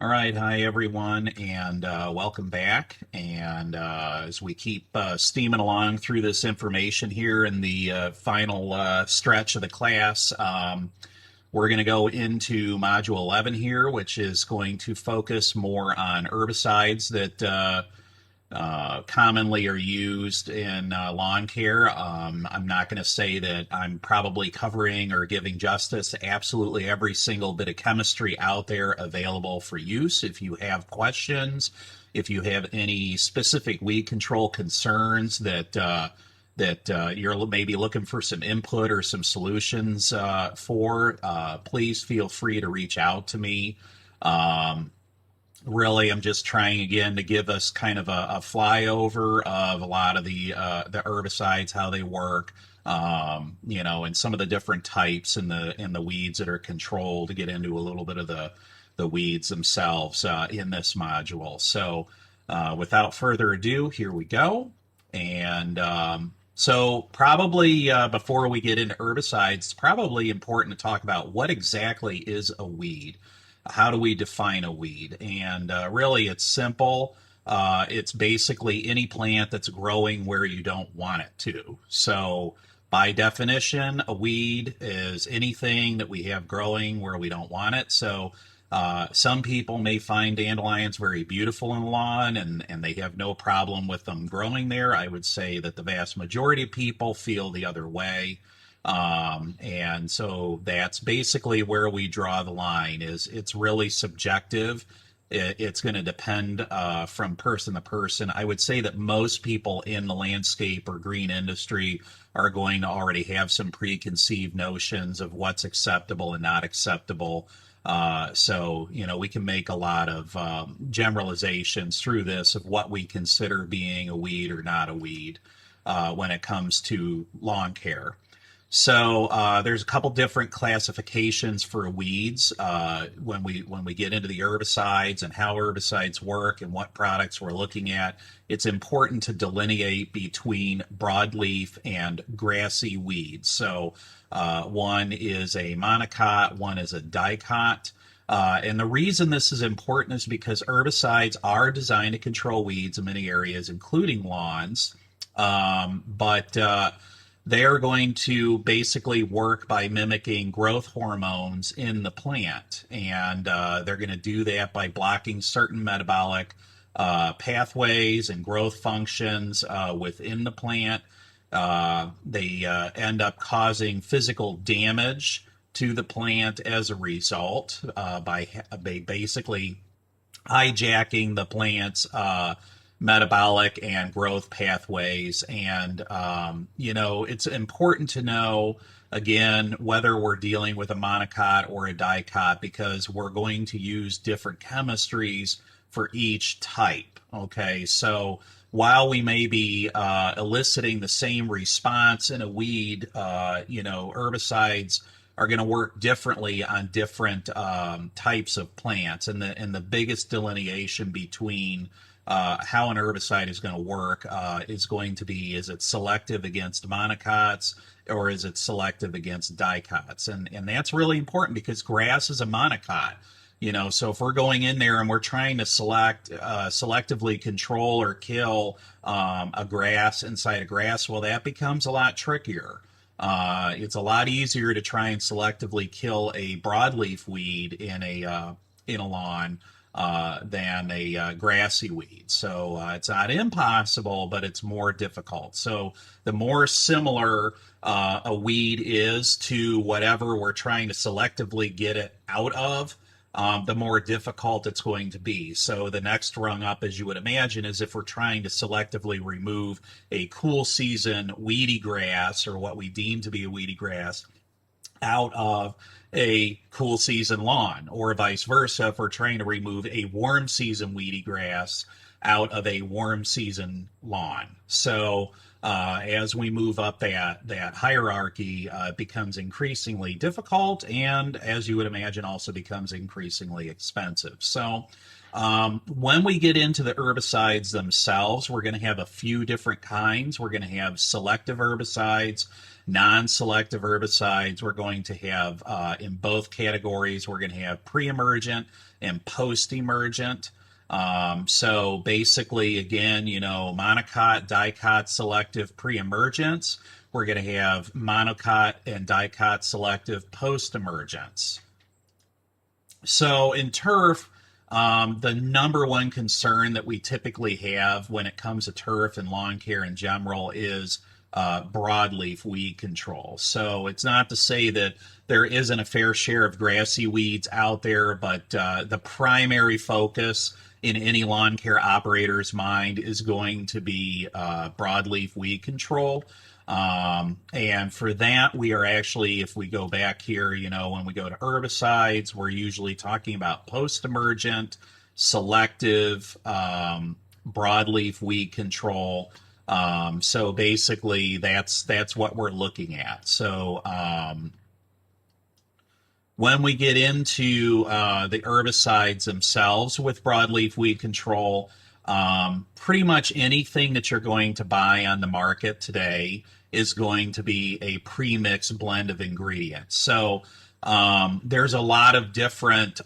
All right, hi everyone, and welcome back. And as we keep steaming along through this information here in the final stretch of the class, we're going to go into Module 11 here, which is going to focus more on herbicides that commonly are used in lawn care. I'm not going to say that I'm probably covering or giving justice to absolutely every single bit of chemistry out there available for use. If you have questions, if you have any specific weed control concerns that you're maybe looking for some input or some solutions please feel free to reach out to me. Um, Really, I'm just trying again to give us kind of a flyover of a lot of the herbicides, how they work, and some of the different types and the weeds that are controlled, to get into a little bit of the weeds themselves in this module. So, without further ado, here we go. And so, probably before we get into herbicides, it's probably important to talk about what exactly is a weed. How do we define a weed? And really, it's simple. It's basically any plant that's growing where you don't want it to. So, by definition, a weed is anything that we have growing where we don't want it. So, some people may find dandelions very beautiful in the lawn and they have no problem with them growing there. I would say that the vast majority of people feel the other way. And so that's basically where we draw the line. Is it's really subjective. It's going to depend from person to person. I would say that most people in the landscape or green industry are going to already have some preconceived notions of what's acceptable and not acceptable. We can make a lot of generalizations through this of what we consider being a weed or not a weed when it comes to lawn care. So there's a couple different classifications for weeds when we get into the herbicides and how herbicides work and what products we're looking at. It's important to delineate between broadleaf and grassy weeds. So one is a monocot, one is a dicot. And the reason this is important is because herbicides are designed to control weeds in many areas, including lawns. But they are going to basically work by mimicking growth hormones in the plant. And they're going to do that by blocking certain metabolic pathways and growth functions within the plant. They end up causing physical damage to the plant as a result by basically hijacking the plant's metabolic and growth pathways. And, it's important to know, again, whether we're dealing with a monocot or a dicot, because we're going to use different chemistries for each type. Okay, so while we may be eliciting the same response in a weed, herbicides are going to work differently on different types of plants. And the biggest delineation between how an herbicide is going to work is going to be, is it selective against monocots or is it selective against dicots? And that's really important because grass is a monocot. So if we're going in there and we're trying to selectively control or kill a grass inside a grass, well, that becomes a lot trickier. It's a lot easier to try and selectively kill a broadleaf weed in a lawn than a grassy weed. So it's not impossible, but it's more difficult. So the more similar a weed is to whatever we're trying to selectively get it out of, the more difficult it's going to be. So the next rung up, as you would imagine, is if we're trying to selectively remove a cool season weedy grass, or what we deem to be a weedy grass, out of a cool season lawn, or vice versa if we're trying to remove a warm season weedy grass out of a warm season lawn. So as we move up that hierarchy, it becomes increasingly difficult, and as you would imagine, also becomes increasingly expensive. So when we get into the herbicides themselves, we're going to have a few different kinds. We're going to have selective herbicides, non-selective herbicides. We're going to have, in both categories, we're going to have pre-emergent and post-emergent. So basically, again, monocot, dicot, selective pre-emergence. We're going to have monocot and dicot selective post-emergence. So in turf, the number one concern that we typically have when it comes to turf and lawn care in general is broadleaf weed control. So it's not to say that there isn't a fair share of grassy weeds out there, but the primary focus in any lawn care operator's mind is going to be broadleaf weed control. And for that, we are actually, if we go back here, when we go to herbicides, we're usually talking about post-emergent, selective, broadleaf weed control. So basically, that's what we're looking at. So when we get into the herbicides themselves with broadleaf weed control, pretty much anything that you're going to buy on the market today is going to be a pre-mixed blend of ingredients. So there's a lot of different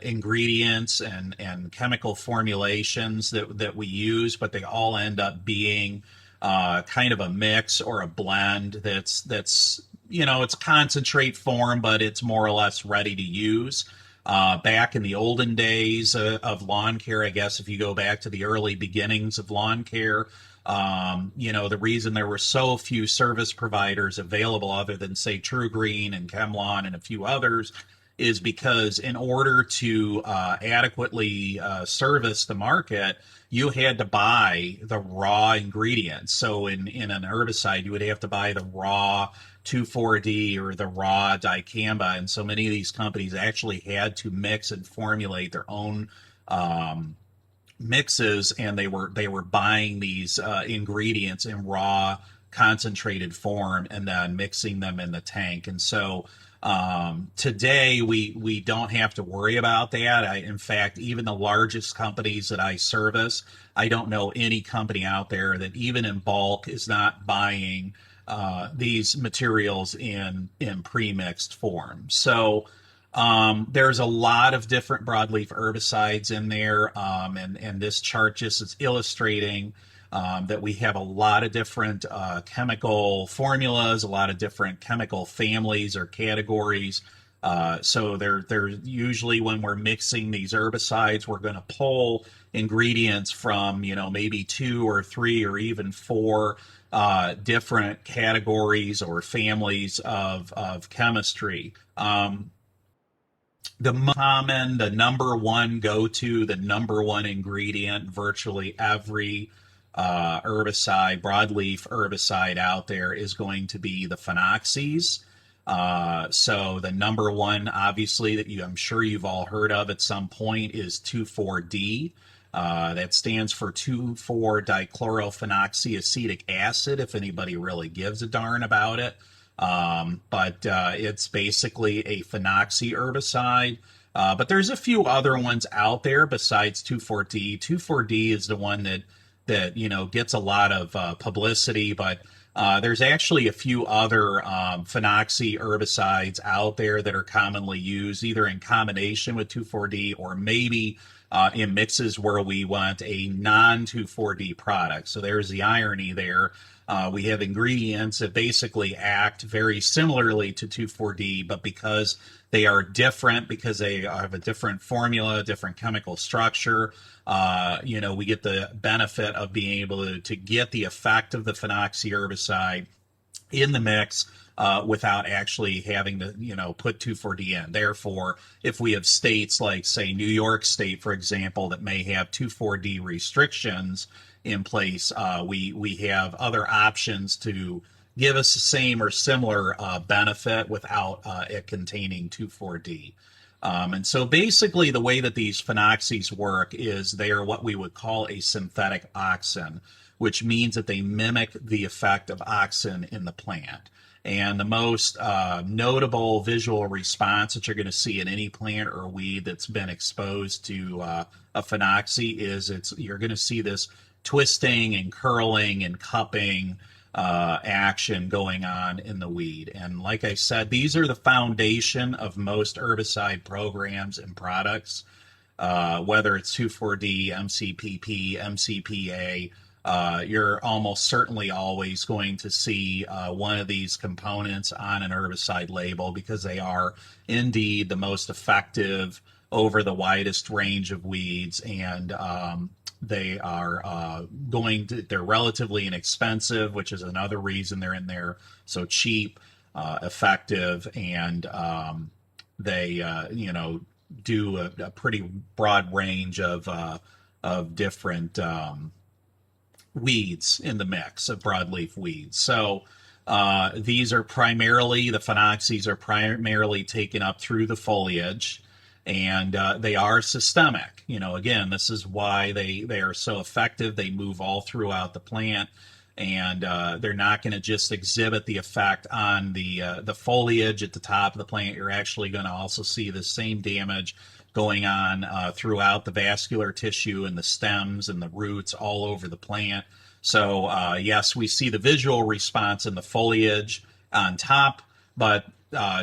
ingredients and chemical formulations that we use, but they all end up being kind of a mix or a blend that's it's concentrate form, but it's more or less ready to use. Back in the olden days of lawn care, I guess if you go back to the early beginnings of lawn care, the reason there were so few service providers available other than, say, True Green and ChemLawn and a few others is because in order to adequately service the market, you had to buy the raw ingredients. So in an herbicide, you would have to buy the raw 2,4-D or the raw dicamba, and so many of these companies actually had to mix and formulate their own mixes, and they were buying these ingredients in raw concentrated form and then mixing them in the tank. And so today we don't have to worry about that. In fact, even the largest companies that I service, I don't know any company out there that even in bulk is not buying these materials in pre-mixed form. So there's a lot of different broadleaf herbicides in there, and this chart just is illustrating that we have a lot of different chemical formulas, a lot of different chemical families or categories. So they're usually, when we're mixing these herbicides, we're going to pull ingredients from maybe 2 or 3 or even 4 different categories or families of chemistry. The common, the number one go-to, the number one ingredient, virtually every herbicide, broadleaf herbicide out there is going to be the phenoxies. So the number one, obviously, that I'm sure you've all heard of at some point is 2,4-D. That stands for 2,4-dichlorophenoxyacetic acid, if anybody really gives a darn about it. But it's basically a phenoxy herbicide. But there's a few other ones out there besides 2,4-D. 2,4-D is the one that gets a lot of publicity, but there's actually a few other phenoxy herbicides out there that are commonly used either in combination with 2,4-D or maybe in mixes where we want a non-2,4-D product. So there's the irony there. We have ingredients that basically act very similarly to 2,4-D, but because they are different, because they have a different formula, different chemical structure, we get the benefit of being able to get the effect of the phenoxy herbicide in the mix without actually having to, put 2,4-D in. Therefore, if we have states like, say, New York State, for example, that may have 2,4-D restrictions in place, we have other options to give us the same or similar benefit without it containing 2,4-D. And so basically, the way that these phenoxies work is they are what we would call a synthetic auxin, which means that they mimic the effect of auxin in the plant. And the most notable visual response that you're going to see in any plant or weed that's been exposed to a phenoxy is you're going to see this twisting and curling and cupping action going on in the weed. And like I said, these are the foundation of most herbicide programs and products, whether it's 2,4-D, MCPP, MCPA. You're almost certainly always going to see one of these components on an herbicide label because they are indeed the most effective over the widest range of weeds, and they are they're relatively inexpensive, which is another reason they're in there so cheap, effective, and they do a pretty broad range of different weeds in the mix of broadleaf weeds. So these are primarily, the phenoxies are primarily taken up through the foliage, and they are systemic. Again, this is why they are so effective. They move all throughout the plant, and they're not going to just exhibit the effect on the foliage at the top of the plant. You're actually going to also see the same damage going on throughout the vascular tissue and the stems and the roots all over the plant. So yes, we see the visual response in the foliage on top, but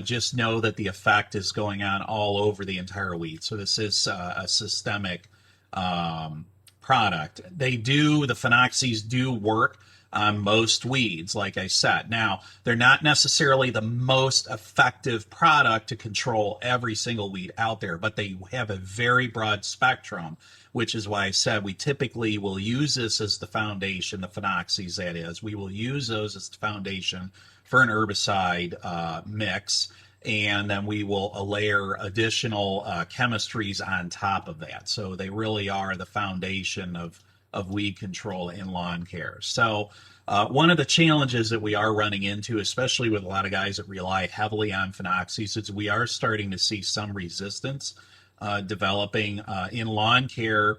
just know that the effect is going on all over the entire weed. So this is a systemic product. The phenoxies do work on most weeds, like I said. Now, they're not necessarily the most effective product to control every single weed out there, but they have a very broad spectrum, which is why I said we typically will use this as the foundation, the phenoxies that is. We will use those as the foundation for an herbicide mix, and then we will layer additional chemistries on top of that. So they really are the foundation of weed control in lawn care. So one of the challenges that we are running into, especially with a lot of guys that rely heavily on phenoxies, is we are starting to see some resistance developing in lawn care.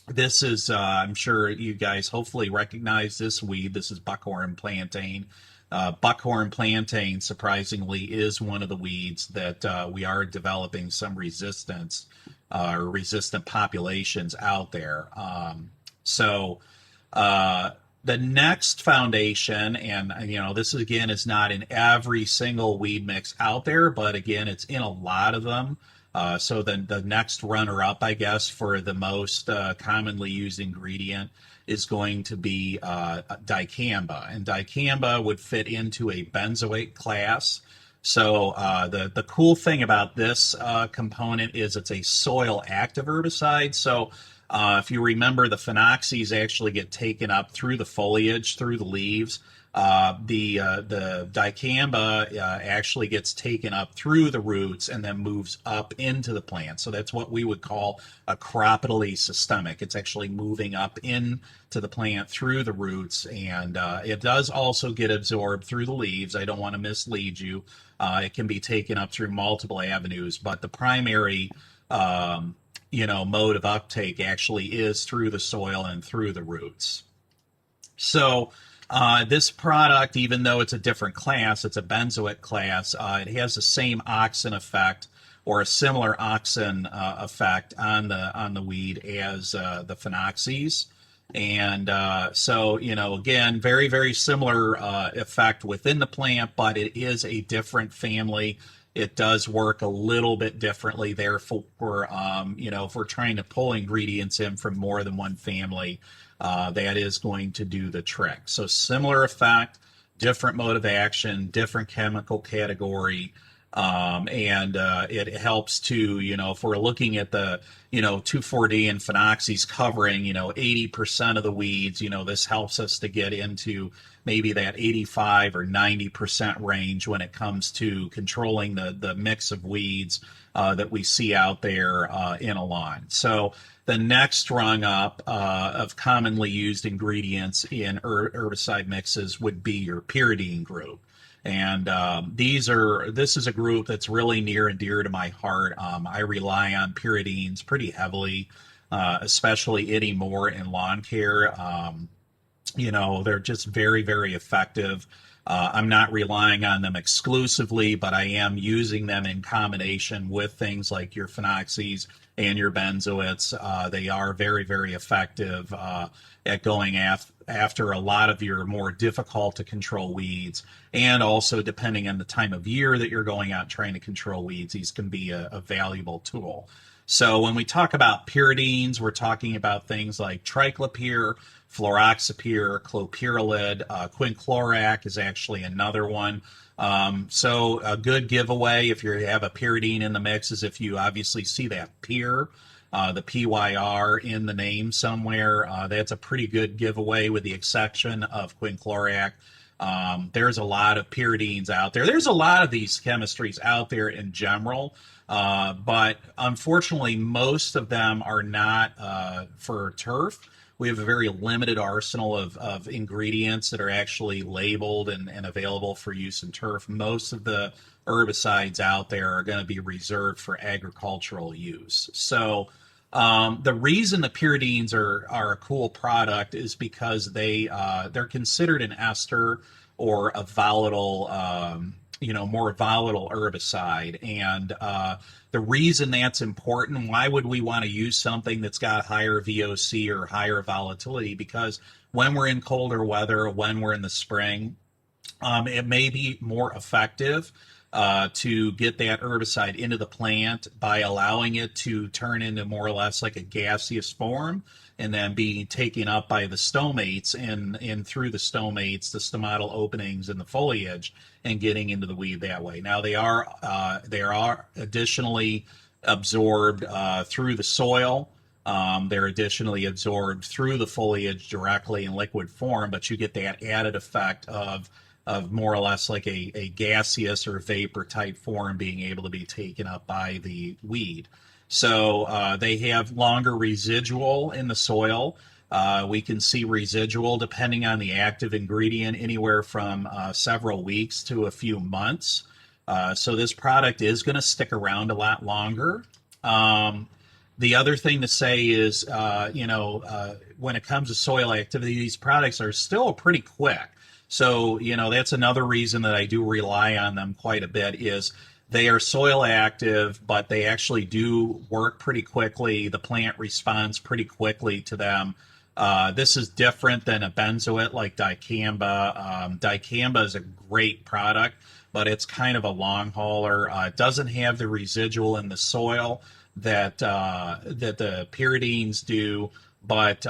This is, I'm sure you guys hopefully recognize this weed. This is buckhorn plantain. Buckhorn plantain, surprisingly, is one of the weeds that we are developing some resistance or resistant populations out there. So the next foundation, and this again is not in every single weed mix out there, but again, it's in a lot of them. So then the next runner-up, I guess, for the most commonly used ingredient is going to be dicamba, and dicamba would fit into a benzoate class. So the cool thing about this component is it's a soil active herbicide. So if you remember, the phenoxies actually get taken up through the foliage, through the leaves. The dicamba actually gets taken up through the roots and then moves up into the plant. So that's what we would call a cropitally systemic. It's actually moving up into the plant through the roots, and it does also get absorbed through the leaves. I don't want to mislead you. It can be taken up through multiple avenues, but the primary mode of uptake actually is through the soil and through the roots. So this product, even though it's a different class, it's a benzoate class, it has the same auxin effect or a similar auxin effect on the weed as the phenoxies. And so, again, very, very similar effect within the plant, but it is a different family. It does work a little bit differently. Therefore, if we're trying to pull ingredients in from more than one family, that is going to do the trick. So similar effect, different mode of action, different chemical category, and it helps to, if we're looking at the, 2,4-D and phenoxies covering, 80% of the weeds, this helps us to get into maybe that 85 or 90% range when it comes to controlling the mix of weeds that we see out there in a lawn. So the next rung up of commonly used ingredients in herbicide mixes would be your pyridine group. And this is a group that's really near and dear to my heart. I rely on pyridines pretty heavily, especially anymore in lawn care. They're just very, very effective. I'm not relying on them exclusively, but I am using them in combination with things like your phenoxys and your benzoates. They are very, very effective at going after a lot of your more difficult to control weeds. And also, depending on the time of year that you're going out trying to control weeds, these can be a valuable tool. So when we talk about pyridines, we're talking about things like triclopyr, fluroxypyr, clopyrrolid, quinclorac is actually another one. So a good giveaway if you have a pyridine in the mix is if you obviously see that pyr, the PYR in the name somewhere. That's a pretty good giveaway with the exception of quinclorac. There's a lot of pyridines out there. There's a lot of these chemistries out there in general. But unfortunately, most of them are not for turf. We have a very limited arsenal of ingredients that are actually labeled and available for use in turf. Most of the herbicides out there are going to be reserved for agricultural use. So the reason the pyridines are a cool product is because they're considered an ester or a volatile more volatile herbicide. And the reason that's important, why would we want to use something that's got higher VOC or higher volatility? Because when we're in colder weather, when we're in the spring, it may be more effective to get that herbicide into the plant by allowing it to turn into more or less like a gaseous form and then be taken up by the stomates and through the stomates, the stomatal openings in the foliage, and getting into the weed that way. Now they are additionally absorbed through the soil. They're additionally absorbed through the foliage directly in liquid form, but you get that added effect of more or less like a gaseous or vapor type form being able to be taken up by the weed. So they have longer residual in the soil. We can see residual, depending on the active ingredient, anywhere from several weeks to a few months. So this product is going to stick around a lot longer. The other thing to say is, when it comes to soil activity, these products are still pretty quick. So, that's another reason that I do rely on them quite a bit is they are soil active, but they actually do work pretty quickly. The plant responds pretty quickly to them. This is different than a benzoate like dicamba. Dicamba is a great product, but it's kind of a long hauler. It doesn't have the residual in the soil that the pyridines do, but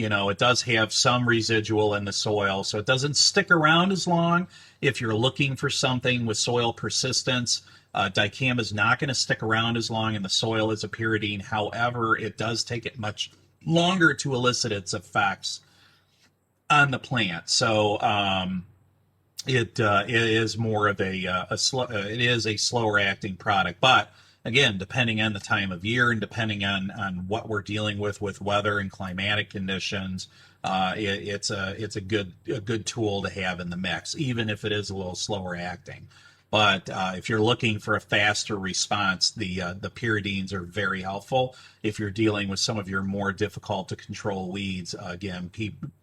it does have some residual in the soil, so it doesn't stick around as long. If you're looking for something with soil persistence, dicamba is not going to stick around as long in the soil as a pyridine. However, it does take it much longer to elicit its effects on the plant. So it is more of it is a slower acting product, but again, depending on the time of year and depending on what we're dealing with weather and climatic conditions, it's a good tool to have in the mix, even if it is a little slower acting. But if you're looking for a faster response, the pyridines are very helpful. If you're dealing with some of your more difficult to control weeds, again,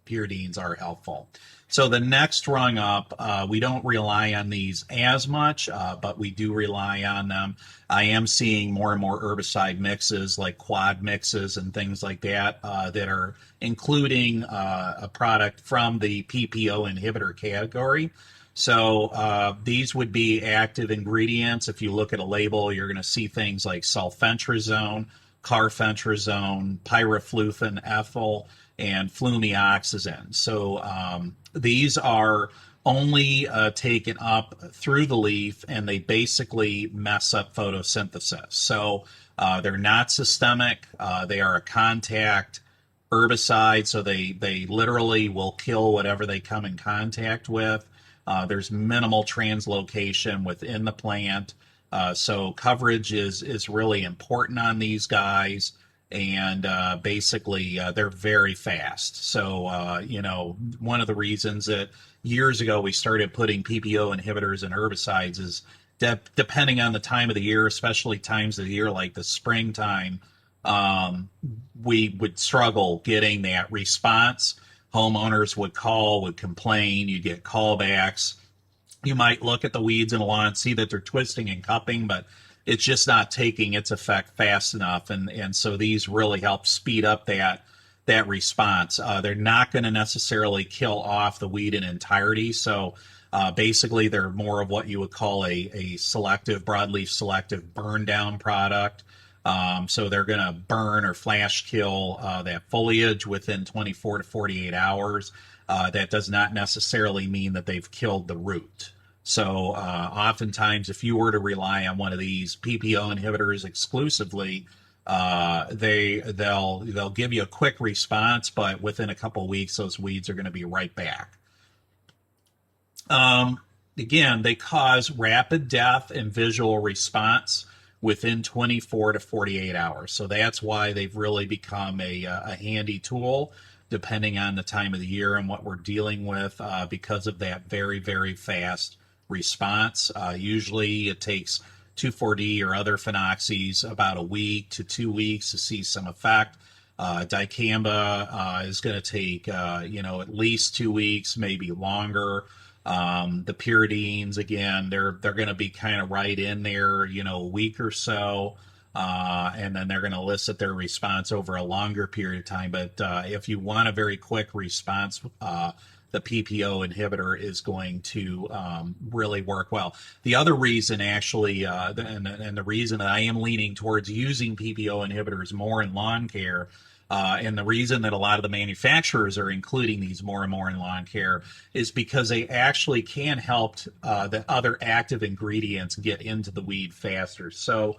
pyridines are helpful. So the next rung up, we don't rely on these as much, but we do rely on them. I am seeing more and more herbicide mixes like quad mixes and things like that that are including a product from the PPO inhibitor category. So these would be active ingredients. If you look at a label, you're going to see things like sulfentrazone, carfentrazone, pyriflufen ethyl, and flumioxazine. So these are only taken up through the leaf, and they basically mess up photosynthesis. So they're not systemic. They are a contact herbicide, so they literally will kill whatever they come in contact with. There's minimal translocation within the plant. So coverage is really important on these guys. and basically they're very fast. So one of the reasons that years ago we started putting PPO inhibitors and herbicides is depending on the time of the year, especially times of the year like the springtime, um, we would struggle getting that response. Homeowners would call, would complain, you'd get callbacks. You might look at the weeds in the lawn, see that they're twisting and cupping, but it's just not taking its effect fast enough. And so these really help speed up that response. They're not going to necessarily kill off the weed in entirety. So basically, they're more of what you would call a selective, broadleaf selective burn down product. So they're going to burn or flash kill that foliage within 24 to 48 hours. That does not necessarily mean that they've killed the root. So oftentimes, if you were to rely on one of these PPO inhibitors exclusively, they'll give you a quick response, but within a couple of weeks, those weeds are going to be right back. Again, they cause rapid death and visual response within 24 to 48 hours. So that's why they've really become a handy tool depending on the time of the year and what we're dealing with because of that very, very fast response. Usually it takes 2,4-D or other phenoxys about a week to 2 weeks to see some effect. Dicamba is going to take, at least 2 weeks, maybe longer. The pyridines, again, they're going to be kind of right in there, a week or so. And then they're going to elicit their response over a longer period of time. But if you want a very quick response, the PPO inhibitor is going to really work well. The other reason, actually, and the reason that I am leaning towards using PPO inhibitors more in lawn care, and the reason that a lot of the manufacturers are including these more and more in lawn care is because they actually can help the other active ingredients get into the weed faster. So,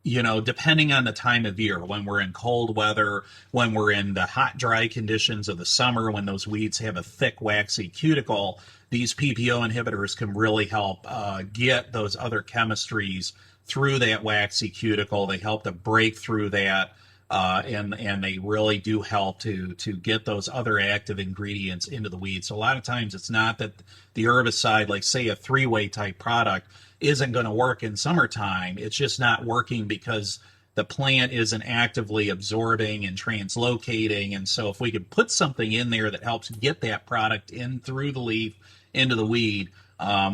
depending on the time of year, when we're in cold weather, when we're in the hot, dry conditions of the summer, when those weeds have a thick, waxy cuticle, these PPO inhibitors can really help get those other chemistries through that waxy cuticle. They help to break through that. And they really do help to get those other active ingredients into the weeds. So a lot of times it's not that the herbicide, like say a 3-way type product, isn't going to work in summertime. It's just not working because the plant isn't actively absorbing and translocating. And so if we could put something in there that helps get that product in through the leaf into the weed,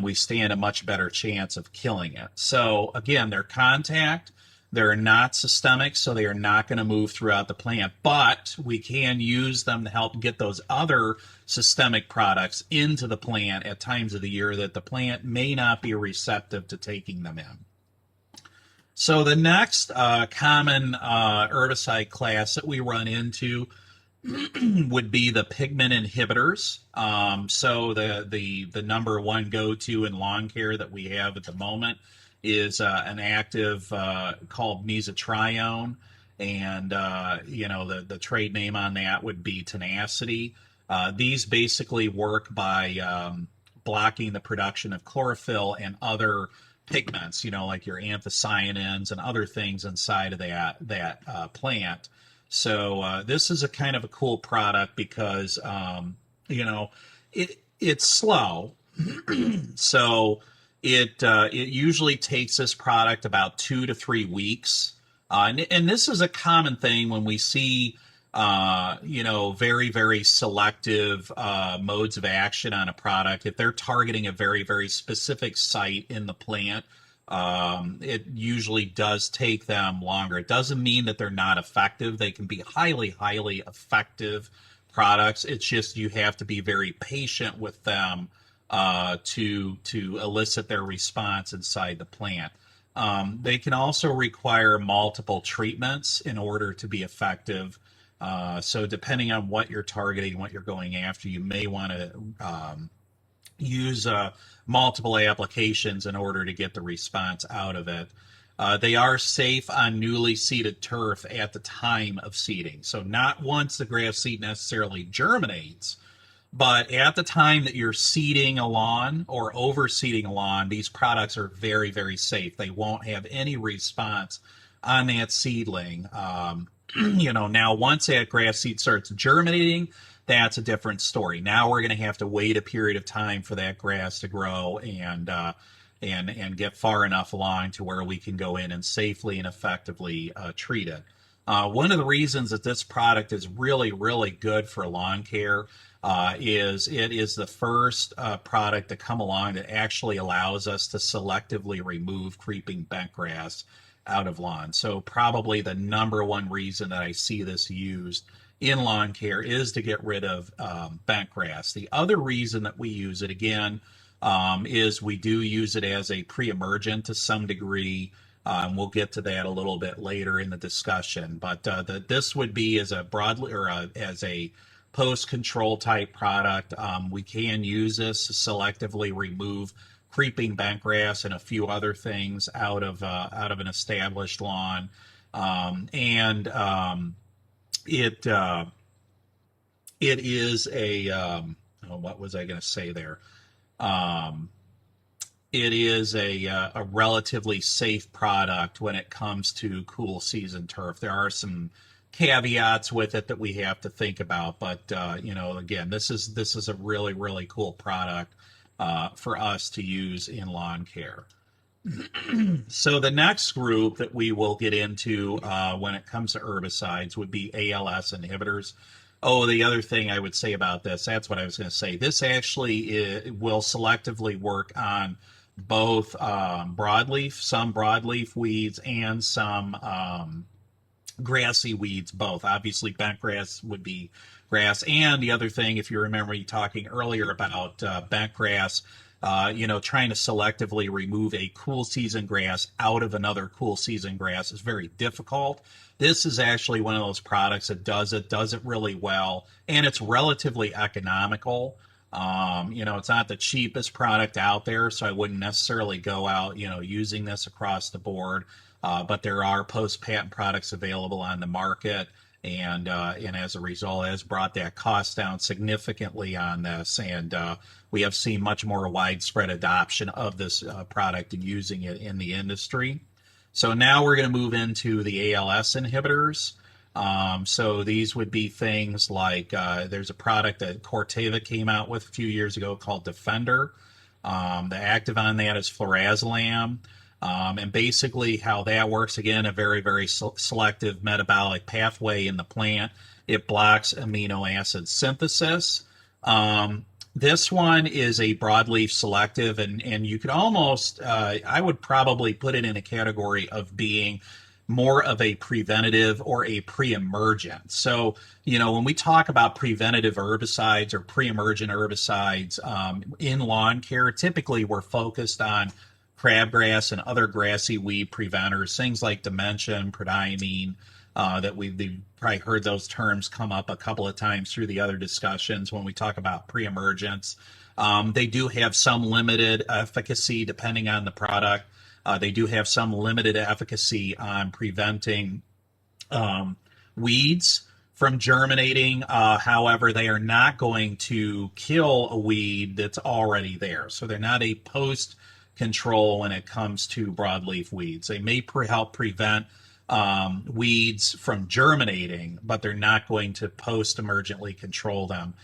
we stand a much better chance of killing it. So again, they're contact. They're not systemic, so they are not going to move throughout the plant, but we can use them to help get those other systemic products into the plant at times of the year that the plant may not be receptive to taking them in. So the next common herbicide class that we run into would be the pigment inhibitors. So the number one go-to in lawn care that we have at the moment is an active called mesotrione, and the trade name on that would be tenacity. These basically work by blocking the production of chlorophyll and other pigments, like your anthocyanins and other things inside of that plant. So this is a kind of a cool product because it's slow, so it usually takes this product about 2 to 3 weeks, and this is a common thing when we see very, very selective modes of action on a product. If they're targeting a very, very specific site in the plant, it usually does take them longer. It doesn't mean that they're not effective. They can be highly, highly effective products. It's just you have to be very patient with them to elicit their response inside the plant. They can also require multiple treatments in order to be effective. So depending on what you're targeting, what you're going after, you may want to use multiple applications in order to get the response out of it. They are safe on newly seeded turf at the time of seeding. So not once the grass seed necessarily germinates, but at the time that you're seeding a lawn or overseeding a lawn, these products are very, very safe. They won't have any response on that seedling. Now once that grass seed starts germinating, that's a different story. Now we're going to have to wait a period of time for that grass to grow and get far enough along to where we can go in and safely and effectively treat it. One of the reasons that this product is really, really good for lawn care is it is the first product to come along that actually allows us to selectively remove creeping bent grass out of lawns. So probably the number one reason that I see this used in lawn care is to get rid of bent grass. The other reason that we use it, again, is we do use it as a pre-emergent to some degree. We'll get to that a little bit later in the discussion, but this would be as a broadly or as a post-control type product. We can use this to selectively remove creeping bent grass and a few other things out of an established lawn, and it is a what was I going to say there? It is a relatively safe product when it comes to cool season turf. There are some caveats with it that we have to think about, but again, this is a really, really cool product for us to use in lawn care. So the next group that we will get into when it comes to herbicides would be ALS inhibitors. Oh, the other thing I would say about this, that's what I was going to say. This actually will selectively work on both some broadleaf weeds and some grassy weeds, both. Obviously, bent grass would be grass. And the other thing, if you remember me talking earlier about bent grass, trying to selectively remove a cool season grass out of another cool season grass is very difficult. This is actually one of those products that does it really well, and it's relatively economical. It's not the cheapest product out there, so I wouldn't necessarily go out, using this across the board. But there are post-patent products available on the market, and as a result, has brought that cost down significantly on this. And we have seen much more widespread adoption of this product and using it in the industry. So now we're going to move into the ALS inhibitors. So these would be things like there's a product that Corteva came out with a few years ago called Defender. The active on that is flurazolam. And basically how that works, again, a very, very selective metabolic pathway in the plant. It blocks amino acid synthesis. This one is a broadleaf selective, and you could almost, I would probably put it in a category of being more of a preventative or a pre-emergent. So, when we talk about preventative herbicides or pre-emergent herbicides in lawn care, typically we're focused on crabgrass and other grassy weed preventers, things like dimension, prodiamine, that we've probably heard those terms come up a couple of times through the other discussions when we talk about pre-emergence. They do have some limited efficacy depending on the product. They do have some limited efficacy on preventing weeds from germinating. However, they are not going to kill a weed that's already there. So they're not a post control when it comes to broadleaf weeds. They may help prevent weeds from germinating, but they're not going to post-emergently control them.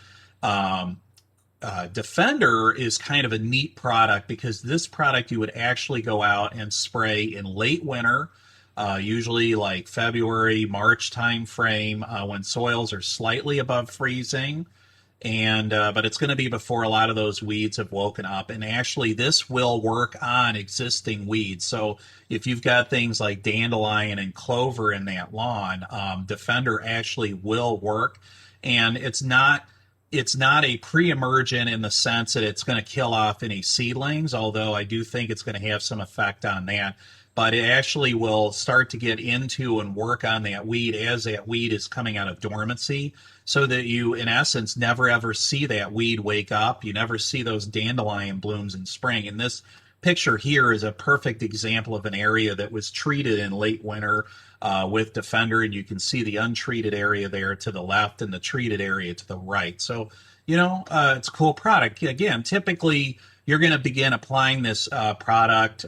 Defender is kind of a neat product because this product you would actually go out and spray in late winter, usually like February, March time frame, when soils are slightly above freezing. And but it's going to be before a lot of those weeds have woken up. And actually, this will work on existing weeds. So if you've got things like dandelion and clover in that lawn, Defender actually will work. And it's not a pre-emergent in the sense that it's going to kill off any seedlings, although I do think it's going to have some effect on that. But it actually will start to get into and work on that weed as that weed is coming out of dormancy, so that you, in essence, never ever see that weed wake up. You never see those dandelion blooms in spring. And this picture here is a perfect example of an area that was treated in late winter with Defender, and you can see the untreated area there to the left and the treated area to the right. So, it's a cool product. Again, typically, you're going to begin applying this product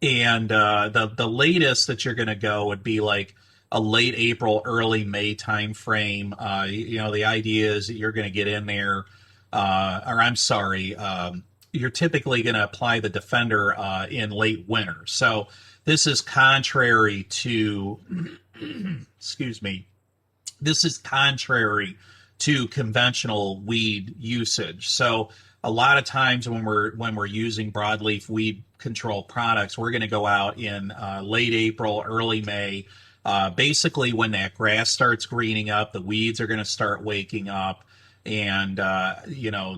And the latest that you're going to go would be like a late April, early May time frame. The idea is that you're going to get in there, or I'm sorry, you're typically going to apply the Defender in late winter. So this is contrary to, excuse me, this is contrary to conventional weed usage. So a lot of times when we're using broadleaf weed control products, we're going to go out in late April, early May. Basically, when that grass starts greening up, the weeds are going to start waking up. And,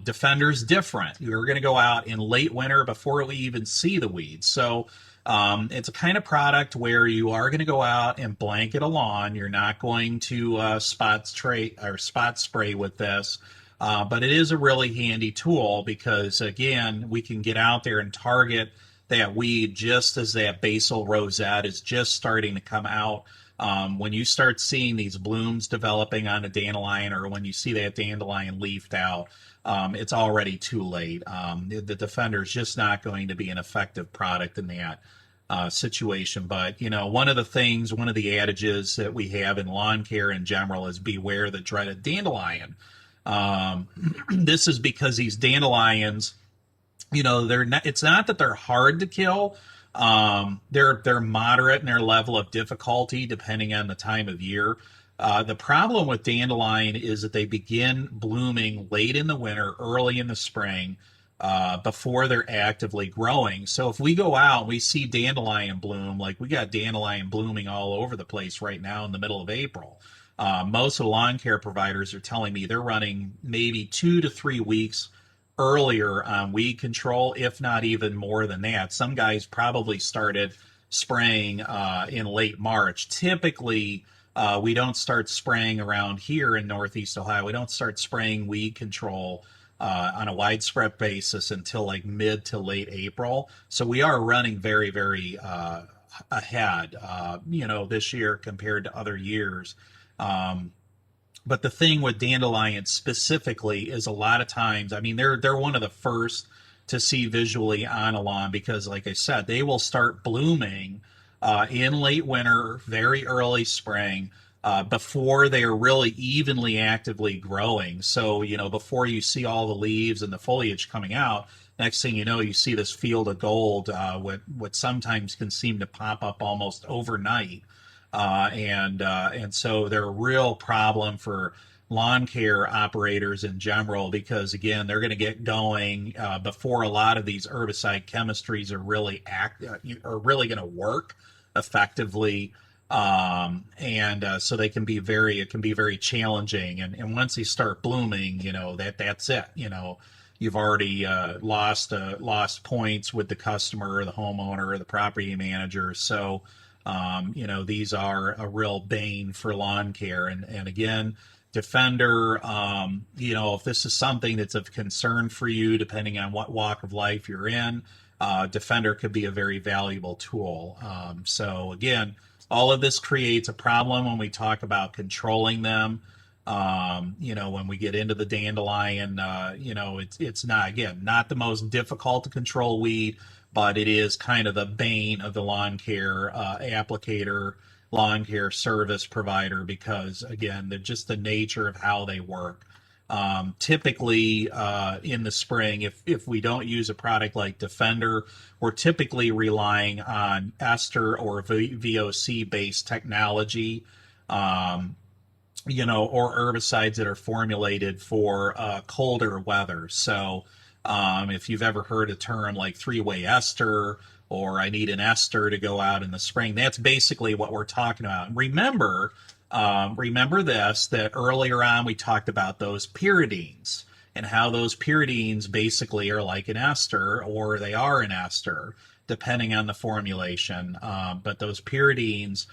Defender's different. You're going to go out in late winter before we even see the weeds. So it's a kind of product where you are going to go out and blanket a lawn. You're not going to spot spray with this. But it is a really handy tool because, again, we can get out there and target that weed just as that basal rosette is just starting to come out. When you start seeing these blooms developing on a dandelion, or when you see that dandelion leafed out, it's already too late. The Defender is just not going to be an effective product in that situation. But, one of the adages that we have in lawn care in general is beware the dreaded dandelion. This is because these dandelions, it's not that they're hard to kill. They're moderate in their level of difficulty depending on the time of year. The problem with dandelion is that they begin blooming late in the winter, early in the spring, before they're actively growing. So if we go out and we see dandelion bloom, like we got dandelion blooming all over the place right now in the middle of April. Most of the lawn care providers are telling me they're running maybe 2 to 3 weeks earlier on weed control, if not even more than that. Some guys probably started spraying in late March. Typically, we don't start spraying around here in Northeast Ohio. We don't start spraying weed control on a widespread basis until like mid to late April. So we are running very, very ahead, this year compared to other years. But the thing with dandelions specifically is a lot of times, I mean, they're one of the first to see visually on a lawn because, like I said, they will start blooming in late winter, very early spring, before they are really evenly actively growing. So, before you see all the leaves and the foliage coming out, next thing you know, you see this field of gold, what sometimes can seem to pop up almost overnight. And so they're a real problem for lawn care operators in general because, again, they're going to get going before a lot of these herbicide chemistries are really going to work effectively. So it can be very challenging. And once they start blooming, that's it. You've already lost points with the customer or the homeowner or the property manager. So these are a real bane for lawn care. And again, Defender, if this is something that's of concern for you, depending on what walk of life you're in, Defender could be a very valuable tool. So again, all of this creates a problem when we talk about controlling them. When we get into the dandelion, it's not the most difficult to control weed, but it is kind of the bane of the lawn care applicator, lawn care service provider, because again, they're just the nature of how they work. Typically, in the spring, if we don't use a product like Defender, we're typically relying on ester or VOC based technology. Or herbicides that are formulated for colder weather. So if you've ever heard a term like three-way ester, or I need an ester to go out in the spring, that's basically what we're talking about. And remember this, that earlier on we talked about those pyridines and how those pyridines basically are like an ester, or they are an ester, depending on the formulation. But those pyridines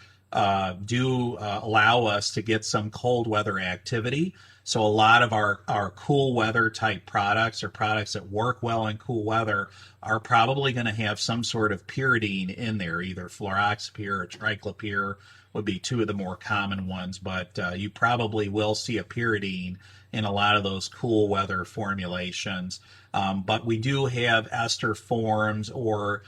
do allow us to get some cold weather activity. So a lot of our cool weather type products, or products that work well in cool weather, are probably going to have some sort of pyridine in there. Either fluroxypyr or triclopyr would be two of the more common ones, but you probably will see a pyridine in a lot of those cool weather formulations. But we do have ester forms or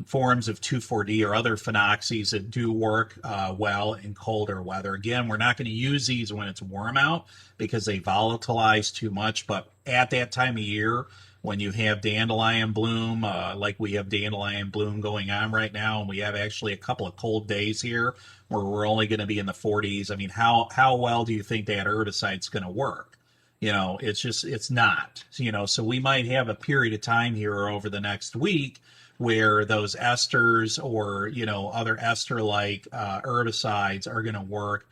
forms of 2,4-D or other phenoxies that do work well in colder weather. Again, we're not going to use these when it's warm out because they volatilize too much, but at that time of year, when you have dandelion bloom, like we have dandelion bloom going on right now, and we have actually a couple of cold days here where we're only going to be in the 40s. I mean, how well do you think that herbicide's going to work? It's not. So we might have a period of time here over the next week where those esters or, other ester-like herbicides are going to work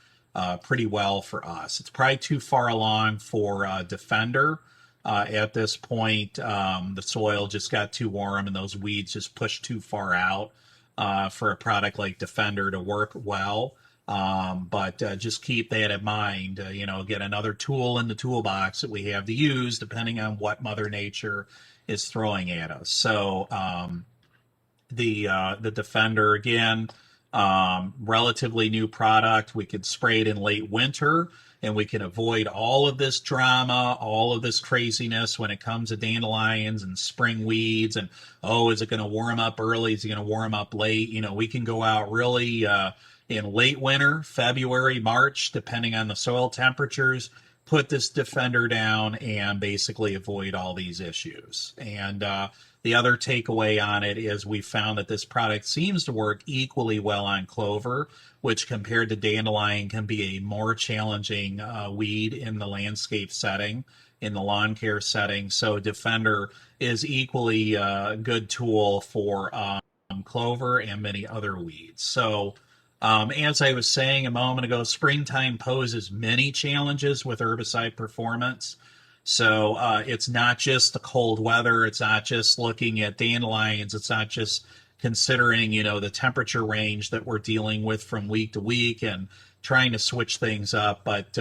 pretty well for us. It's probably too far along for Defender. At this point, the soil just got too warm and those weeds just pushed too far out for a product like Defender to work well. But just keep that in mind. Get another tool in the toolbox that we have to use depending on what Mother Nature is throwing at us. So the Defender, again, relatively new product. We could spray it in late winter, and we can avoid all of this drama, all of this craziness when it comes to dandelions and spring weeds. And, is it going to warm up early? Is it going to warm up late? We can go out really in late winter, February, March, depending on the soil temperatures, put this Defender down and basically avoid all these issues. And the other takeaway on it is we found that this product seems to work equally well on clover, which compared to dandelion can be a more challenging weed in the landscape setting, in the lawn care setting. So Defender is equally a good tool for clover and many other weeds. So as I was saying a moment ago, springtime poses many challenges with herbicide performance. So it's not just the cold weather. It's not just looking at dandelions. It's not just considering, the temperature range that we're dealing with from week to week and trying to switch things up. But,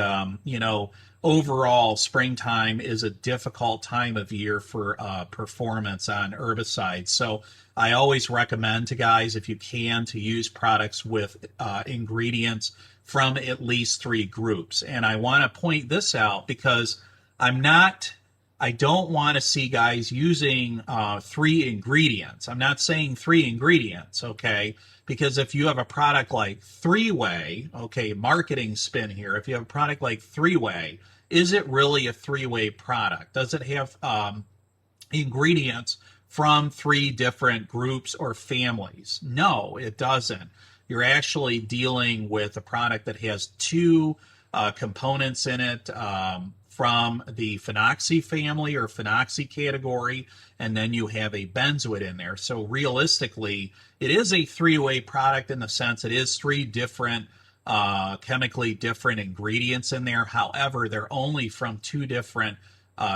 overall, springtime is a difficult time of year for performance on herbicides. So I always recommend to guys, if you can, to use products with ingredients from at least 3 groups. And I want to point this out because I don't want to see guys using 3 ingredients. I'm not saying 3 ingredients, okay? Because if you have a product like 3-Way, okay, marketing spin here, if you have a product like 3-Way, is it really a 3-Way product? Does it have ingredients from 3 different groups or families? No, it doesn't. You're actually dealing with a product that has 2 components in it, from the phenoxy family or phenoxy category, and then you have a benzoate in there. So realistically, it is a 3-Way product in the sense it is 3 different chemically different ingredients in there. However, they're only from 2 different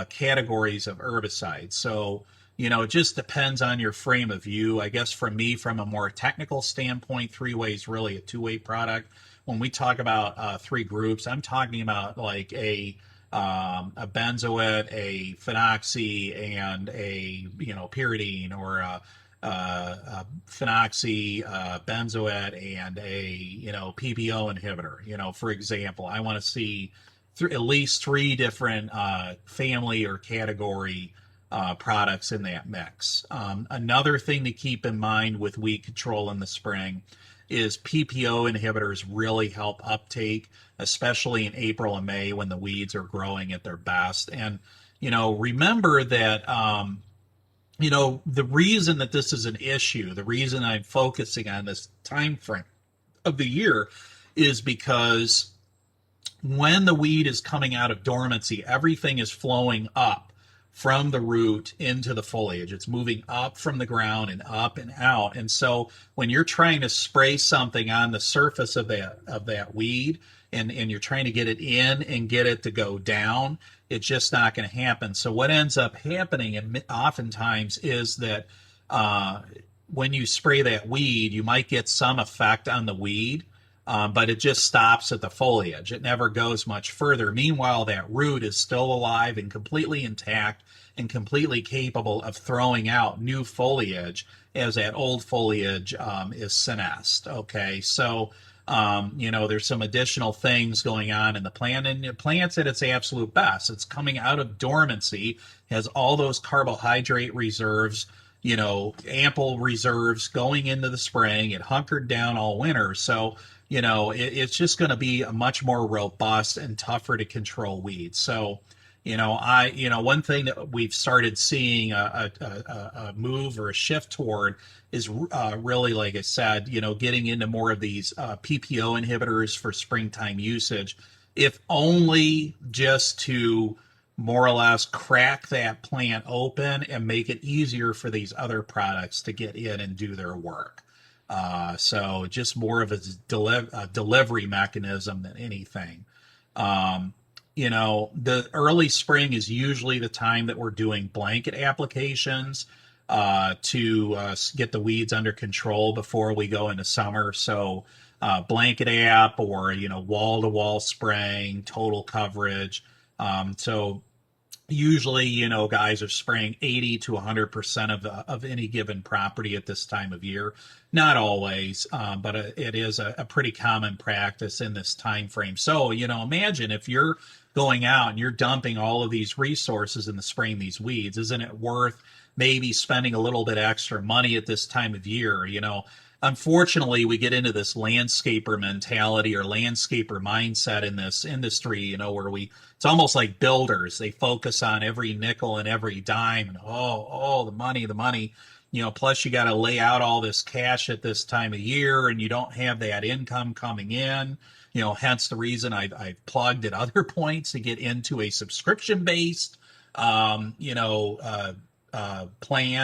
categories of herbicides. So, it just depends on your frame of view. I guess for me, from a more technical standpoint, 3-Way is really a 2-Way product. When we talk about 3 groups, I'm talking about like a benzoate, a phenoxy, and a pyridine, or a phenoxy, benzoate, and a PPO inhibitor. For example, I want to see at least 3 different family or category products in that mix. Another thing to keep in mind with weed control in the spring is PPO inhibitors really help uptake, especially in April and May when the weeds are growing at their best. And, remember that, the reason that this is an issue, the reason I'm focusing on this time frame of the year is because when the weed is coming out of dormancy, everything is flowing up from the root into the foliage. It's moving up from the ground and up and out. And so when you're trying to spray something on the surface of that weed and you're trying to get it in and get it to go down, it's just not going to happen. So what ends up happening and oftentimes is that when you spray that weed, you might get some effect on the weed, but it just stops at the foliage. It never goes much further. Meanwhile, that root is still alive and completely intact and completely capable of throwing out new foliage as that old foliage is senesced. Okay, so there's some additional things going on in the plant, and the plant's at its absolute best. It's coming out of dormancy, has all those carbohydrate reserves, ample reserves going into the spring. It hunkered down all winter. So, it's just going to be a much more robust and tougher to control weeds. So, one thing that we've started seeing a move or a shift toward is really, like I said, getting into more of these PPO inhibitors for springtime usage, if only just to more or less crack that plant open and make it easier for these other products to get in and do their work. So just more of a delivery mechanism than anything. The early spring is usually the time that we're doing blanket applications to get the weeds under control before we go into summer. So blanket app or, wall-to-wall spraying, total coverage. So usually, guys are spraying 80 to 100% of any given property at this time of year. Not always, but it is a pretty common practice in this time frame. So, imagine if you're going out and you're dumping all of these resources in the spraying these weeds, isn't it worth maybe spending a little bit extra money at this time of year? Unfortunately, we get into this landscaper mentality or landscaper mindset in this industry, where it's almost like builders. They focus on every nickel and every dime and, the money. Plus you got to lay out all this cash at this time of year and you don't have that income coming in. Hence the reason I've plugged at other points to get into a subscription-based, plan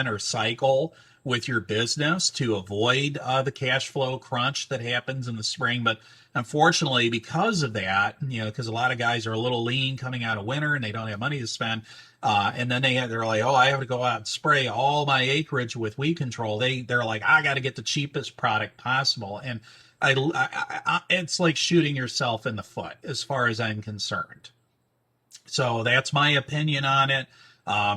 or cycle with your business to avoid the cash flow crunch that happens in the spring. But unfortunately, because of that, because a lot of guys are a little lean coming out of winter and they don't have money to spend, and then they're like, I have to go out and spray all my acreage with weed control. They're like, I got to get the cheapest product possible, and it's like shooting yourself in the foot as far as I'm concerned. So that's my opinion on it.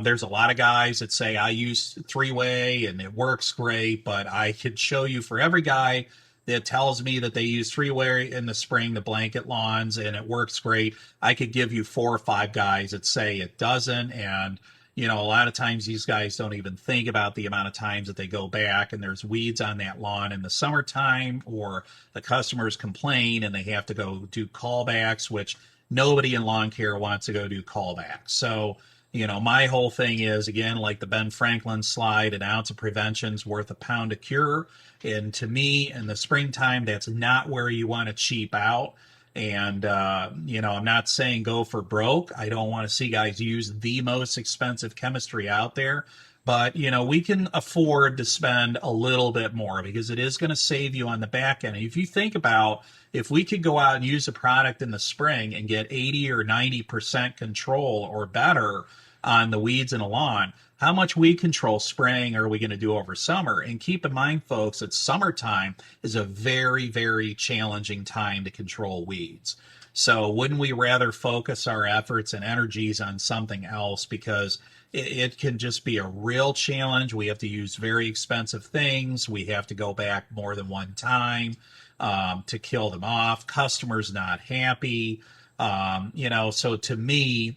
There's a lot of guys that say I use three-way and it works great, but I could show you for every guy that tells me that they use three-way in the spring, the blanket lawns, and it works great. I could give you 4 or 5 guys that say it doesn't. And, a lot of times these guys don't even think about the amount of times that they go back and there's weeds on that lawn in the summertime, or the customers complain and they have to go do callbacks, which nobody in lawn care wants to go do callbacks. So, my whole thing is, again, like the Ben Franklin slide, an ounce of prevention's worth a pound of cure. And to me, in the springtime, that's not where you want to cheap out. And, I'm not saying go for broke. I don't want to see guys use the most expensive chemistry out there. But, we can afford to spend a little bit more because it is going to save you on the back end. If you think about if we could go out and use a product in the spring and get 80 or 90% control or better on the weeds in a lawn, how much weed control spraying are we going to do over summer? And keep in mind, folks, that summertime is a very, very challenging time to control weeds. So wouldn't we rather focus our efforts and energies on something else, because it can just be a real challenge. We have to use very expensive things. We have to go back more than one time to kill them off. Customers not happy. So to me,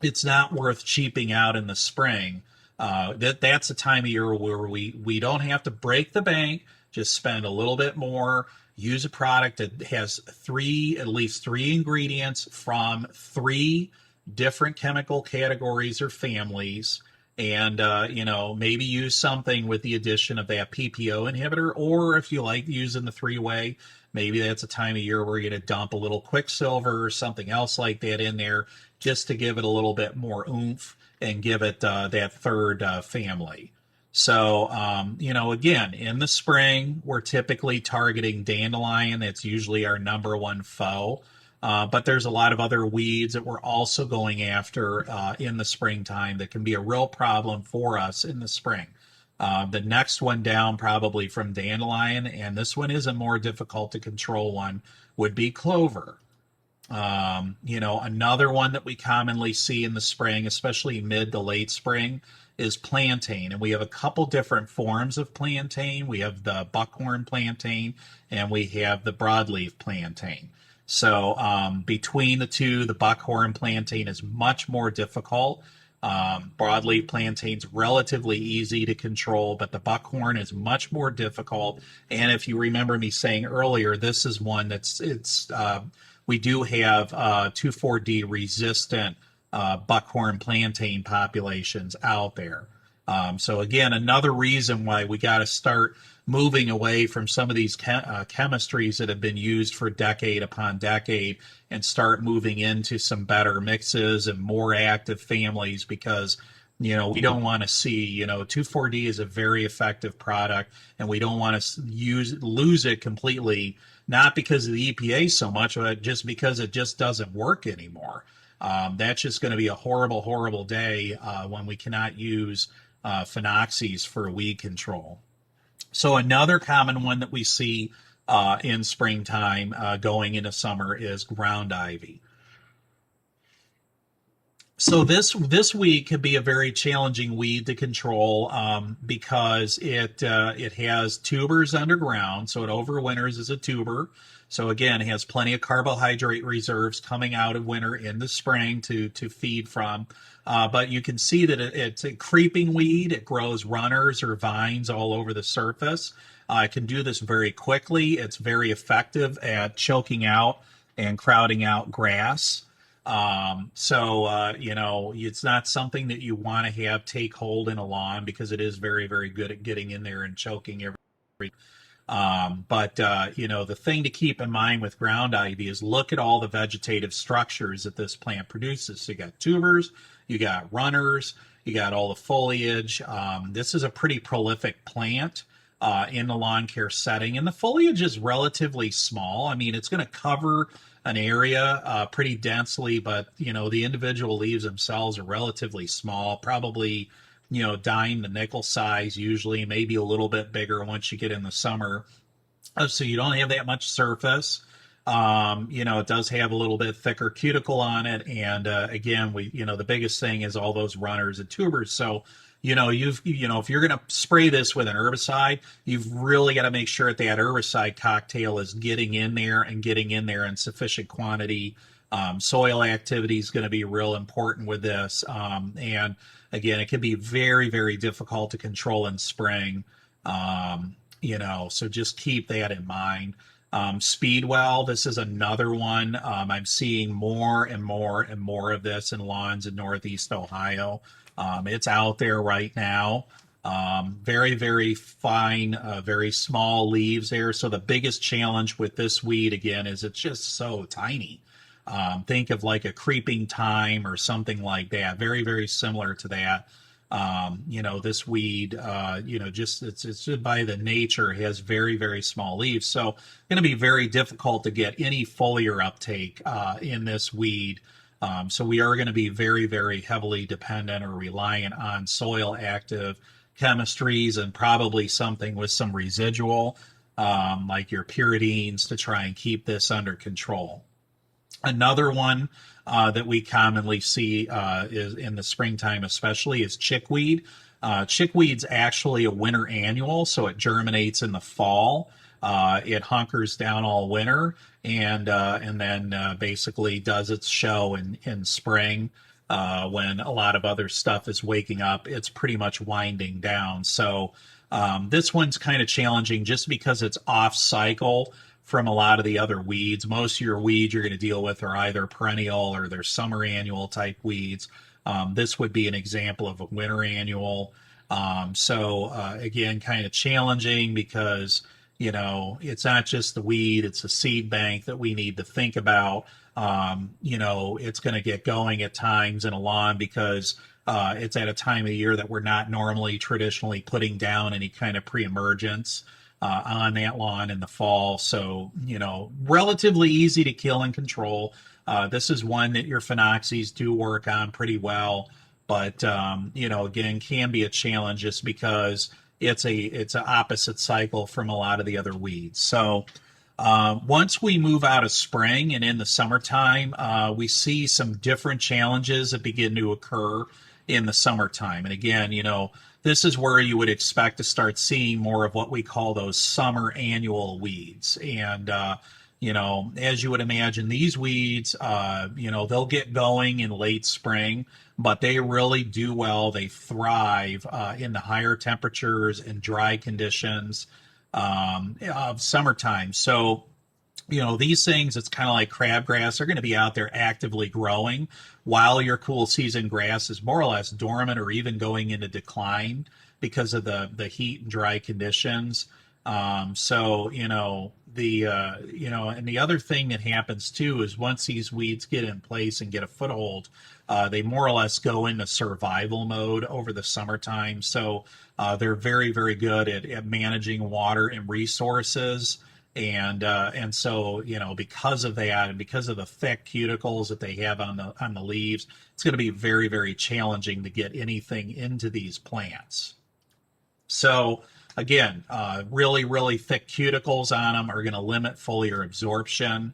it's not worth cheaping out in the spring. That's a time of year where we don't have to break the bank, just spend a little bit more, use a product that has at least three ingredients from 3 different chemical categories or families, and maybe use something with the addition of that PPO inhibitor, or if you like using the 3-way, maybe that's a time of year where you're going to dump a little Quicksilver or something else like that in there, just to give it a little bit more oomph and give it that third family. So, again, in the spring, we're typically targeting dandelion. That's usually our number one foe. But there's a lot of other weeds that we're also going after in the springtime that can be a real problem for us in the spring. The next one down, probably from dandelion, and this one is a more difficult to control one, would be clover. Another one that we commonly see in the spring, especially mid to late spring, is plantain. And we have a couple different forms of plantain. We have the buckhorn plantain and we have the broadleaf plantain. So between the two, the buckhorn plantain is much more difficult. Broadleaf plantain's relatively easy to control, but the buckhorn is much more difficult. And if you remember me saying earlier, this is one we do have 2,4-D resistant buckhorn plantain populations out there. So again, another reason why we got to start moving away from some of these chemistries that have been used for decade upon decade and start moving into some better mixes and more active families, because we don't want to see, 2,4-D is a very effective product, and we don't want to lose it completely, not because of the EPA so much, but just because it just doesn't work anymore. That's just going to be a horrible, horrible day when we cannot use phenoxies for weed control. So another common one that we see in springtime going into summer is ground ivy. So this weed could be a very challenging weed to control because it has tubers underground, so it overwinters as a tuber. So again, it has plenty of carbohydrate reserves coming out of winter in the spring to feed from. But you can see that it's a creeping weed. It grows runners or vines all over the surface. It can do this very quickly. It's very effective at choking out and crowding out grass. It's not something that you want to have take hold in a lawn, because it is very, very good at getting in there and choking every. The thing to keep in mind with ground ivy is look at all the vegetative structures that this plant produces. So you got tubers, you got runners, you got all the foliage. This is a pretty prolific plant in the lawn care setting, and the foliage is relatively small. I mean, it's going to cover an area pretty densely, but the individual leaves themselves are relatively small, probably dime to nickel size usually, maybe a little bit bigger once you get in the summer. So you don't have that much surface. It does have a little bit thicker cuticle on it, and again, the biggest thing is all those runners and tubers. So if you're going to spray this with an herbicide, you've really got to make sure that herbicide cocktail is getting in there in sufficient quantity. Soil activity is going to be real important with this. And again, it can be very, very difficult to control in spring. So just keep that in mind. Speedwell, this is another one. I'm seeing more and more and more of this in lawns in Northeast Ohio. It's out there right now. Very, very fine, very small leaves there. So the biggest challenge with this weed, again, is it's just so tiny. Think of like a creeping thyme or something like that. Very, very similar to that. This weed, it's just by the nature, has very, very small leaves. So going to be very difficult to get any foliar uptake in this weed. So we are going to be very, very heavily dependent or reliant on soil active chemistries, and probably something with some residual, like your pyridines, to try and keep this under control. Another one that we commonly see is in the springtime especially is chickweed. Chickweed's actually a winter annual, so it germinates in the fall. It hunkers down all winter, and then basically does its show in spring when a lot of other stuff is waking up. It's pretty much winding down. So this one's kind of challenging just because it's off cycle from a lot of the other weeds. Most of your weeds you're going to deal with are either perennial or they're summer annual type weeds. This would be an example of a winter annual. Again, kind of challenging because it's not just the weed, it's a seed bank that we need to think about. It's going to get going at times in a lawn because it's at a time of the year that we're not normally traditionally putting down any kind of pre-emergence on that lawn in the fall. So, relatively easy to kill and control. This is one that your phenoxies do work on pretty well, but, again, can be a challenge just because it's an opposite cycle from a lot of the other weeds. So once we move out of spring and in the summertime, we see some different challenges that begin to occur in the summertime. And again, this is where you would expect to start seeing more of what we call those summer annual weeds. And, as you would imagine, these weeds, they'll get going in late spring, but they really do well. They thrive in the higher temperatures and dry conditions of summertime. So, these things, it's kind of like crabgrass, are going to be out there actively growing while your cool season grass is more or less dormant or even going into decline because of the heat and dry conditions. And the other thing that happens too is once these weeds get in place and get a foothold, they more or less go into survival mode over the summertime. So they're very, very good at managing water and resources. And so, because of that and because of the thick cuticles that they have on the leaves, it's going to be very, very challenging to get anything into these plants. So again, really, really thick cuticles on them are going to limit foliar absorption.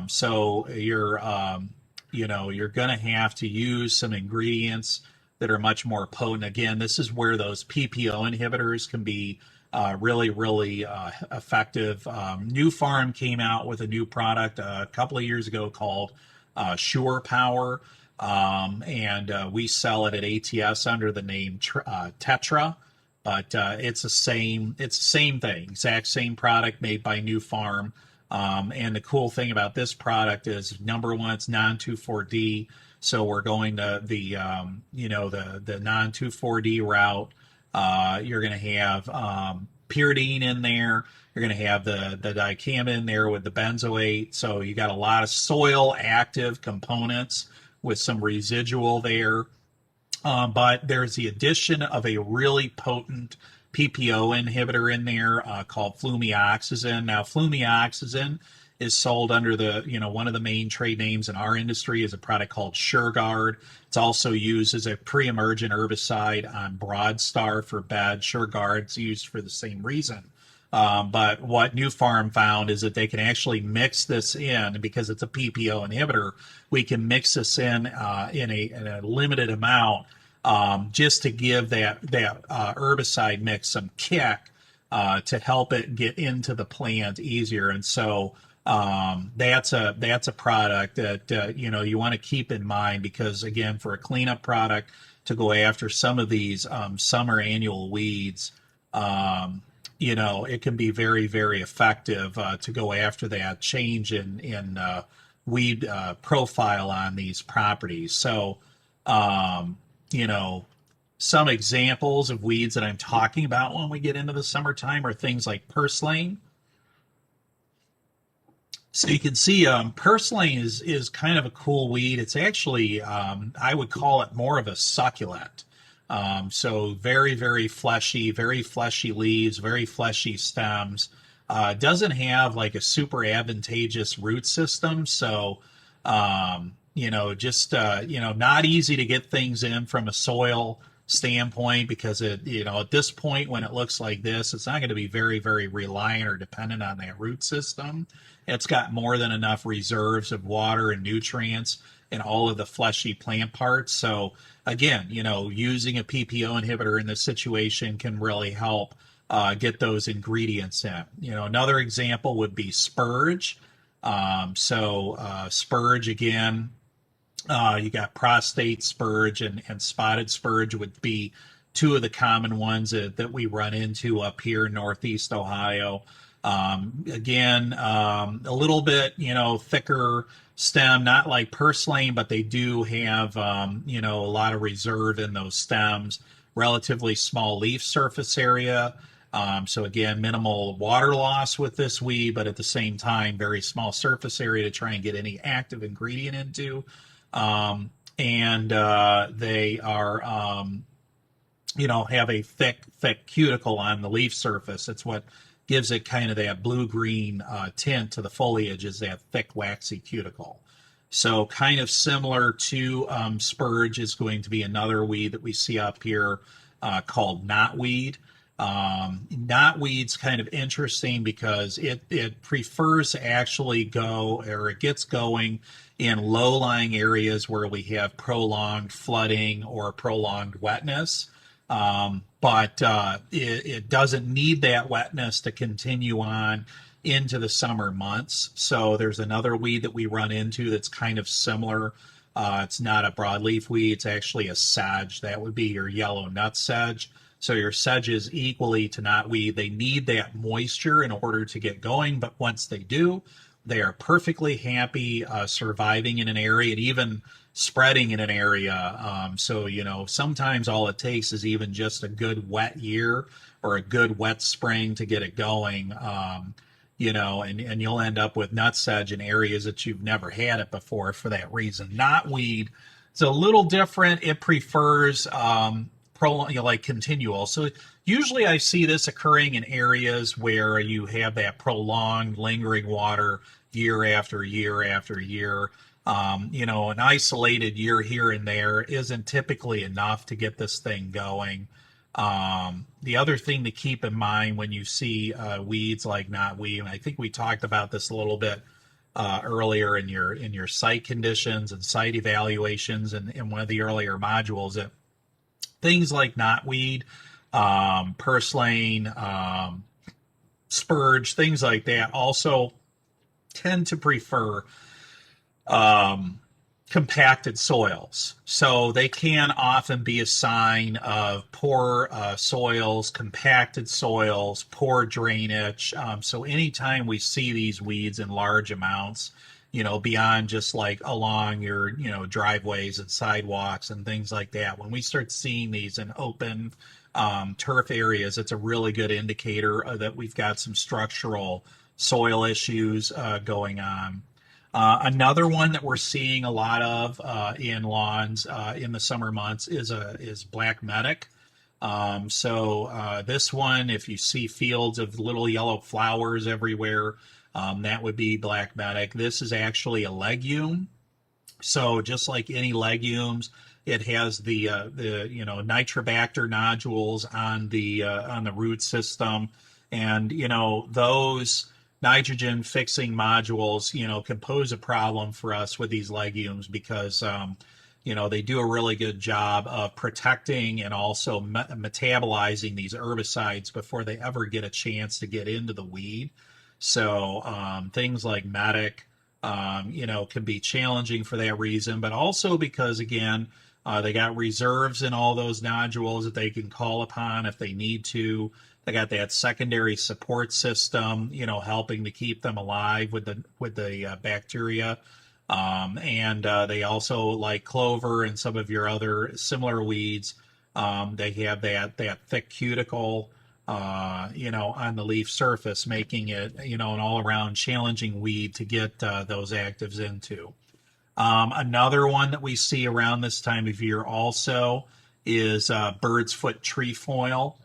So you're going to have to use some ingredients that are much more potent. Again, this is where those PPO inhibitors can be really, really effective. New Farm came out with a new product a couple of years ago called Sure Power, and we sell it at ATS under the name Tetra. But it's the same thing, exact same product made by New Farm. And the cool thing about this product is, number one, it's non-2,4-D, so we're going to the non-2,4-D route. You're going to have pyridine in there. You're going to have the dicamba in there with the benzoate. So you got a lot of soil active components with some residual there. But there's the addition of a really potent PPO inhibitor in there called flumioxazin. Now, flumioxazin is sold under one of the main trade names in our industry is a product called SureGuard. It's also used as a pre-emergent herbicide on broadstar for bed. SureGuard's used for the same reason. But what New Farm found is that they can actually mix this in, because it's a PPO inhibitor. We can mix this in a limited amount just to give that herbicide mix some kick to help it get into the plant easier. And so that's a product that you want to keep in mind, because again, for a cleanup product to go after some of these summer annual weeds, it can be very, very effective to go after that change in weed profile on these properties. So, some examples of weeds that I'm talking about when we get into the summertime are things like purslane. So you can see purslane is kind of a cool weed. It's actually, I would call it more of a succulent. So very, very fleshy leaves, very fleshy stems. Doesn't have like a super advantageous root system. So, not easy to get things in from a soil standpoint, because at this point, when it looks like this, it's not going to be very, very reliant or dependent on that root system. It's got more than enough reserves of water and nutrients in all of the fleshy plant parts. So again, using a PPO inhibitor in this situation can really help get those ingredients in. Another example would be spurge. Spurge, again, you got prostate spurge and spotted spurge would be two of the common ones that we run into up here in Northeast Ohio. Again, a little bit, thicker stem, not like purslane, but they do have, a lot of reserve in those stems, relatively small leaf surface area. So again, minimal water loss with this weed, but at the same time, very small surface area to try and get any active ingredient into. They are, have a thick cuticle on the leaf surface. It's what gives it kind of that blue-green tint to the foliage, is that thick, waxy cuticle. So kind of similar to spurge is going to be another weed that we see up here called knotweed. Knotweed's kind of interesting because it prefers to actually it gets going in low-lying areas where we have prolonged flooding or prolonged wetness. But it doesn't need that wetness to continue on into the summer months. So there's another weed that we run into that's kind of similar. It's not a broadleaf weed, it's actually a sedge. That would be your yellow nut sedge. So your sedges equally to knotweed, they need that moisture in order to get going, but once they do, they are perfectly happy surviving in an area and even spreading in an area. So, sometimes all it takes is even just a good wet year or a good wet spring to get it going. And you'll end up with nut sedge in areas that you've never had it before for that reason. Knotweed is a little different. It prefers like continual. So usually I see this occurring in areas where you have that prolonged lingering water year after year after year. An isolated year here and there isn't typically enough to get this thing going. The other thing to keep in mind when you see weeds like knotweed, and I think we talked about this a little bit earlier in your site conditions and site evaluations and in one of the earlier modules, that things like knotweed, purslane, spurge, things like that also tend to prefer compacted soils. So they can often be a sign of poor soils, compacted soils, poor drainage. So anytime we see these weeds in large amounts, beyond just like along your, driveways and sidewalks and things like that, when we start seeing these in open turf areas, it's a really good indicator that we've got some structural soil issues going on. Another one that we're seeing a lot of in lawns in the summer months is black medic. So this one, if you see fields of little yellow flowers everywhere, that would be black medic. This is actually a legume. So just like any legumes, it has the nitrobacter nodules on the root system, and those nitrogen fixing modules, can pose a problem for us with these legumes because, they do a really good job of protecting and also metabolizing these herbicides before they ever get a chance to get into the weed. So things like medic, can be challenging for that reason, but also because, again, they got reserves in all those nodules that they can call upon if they need to. They got that secondary support system, helping to keep them alive with the bacteria. And they also, like clover and some of your other similar weeds, they have that thick cuticle, on the leaf surface, making it, an all-around challenging weed to get those actives into. Another one that we see around this time of year also is bird's foot trefoil.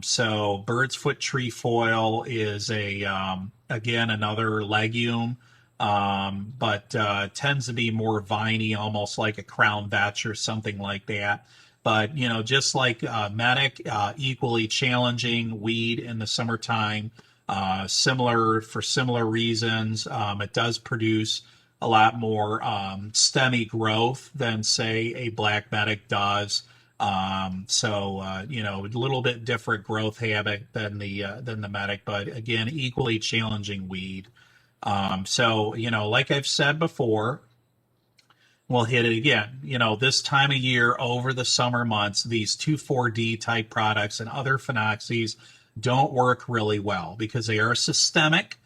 So bird's foot trefoil is again, another legume, but tends to be more viney, almost like a crown vetch or something like that. But, just like medic, equally challenging weed in the summertime, for similar reasons. It does produce a lot more stemmy growth than, say, a black medic does. A little bit different growth habit than the medic, but again, equally challenging weed. Like I've said before, we'll hit it again. This time of year over the summer months, these 2,4-D type products and other phenoxies don't work really well because they are systemic.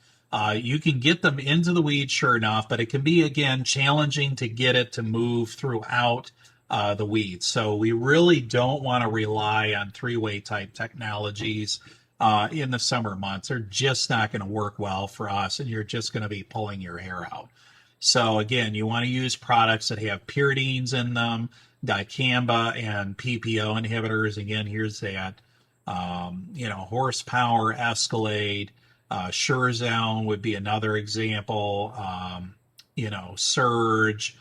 You can get them into the weed, sure enough, but it can be, again, challenging to get it to move throughout the weeds. So we really don't want to rely on three-way type technologies in the summer months. They're just not going to work well for us, and you're just going to be pulling your hair out. So again, you want to use products that have pyridines in them, dicamba and PPO inhibitors. Again, here's that, horsepower, Escalade, Surezound would be another example, Surge.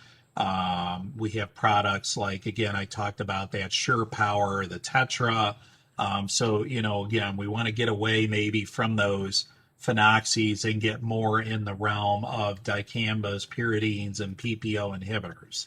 We have products like, again, I talked about that Sure Power, the Tetra. Again, we want to get away maybe from those phenoxies and get more in the realm of dicambas, pyridines, and PPO inhibitors.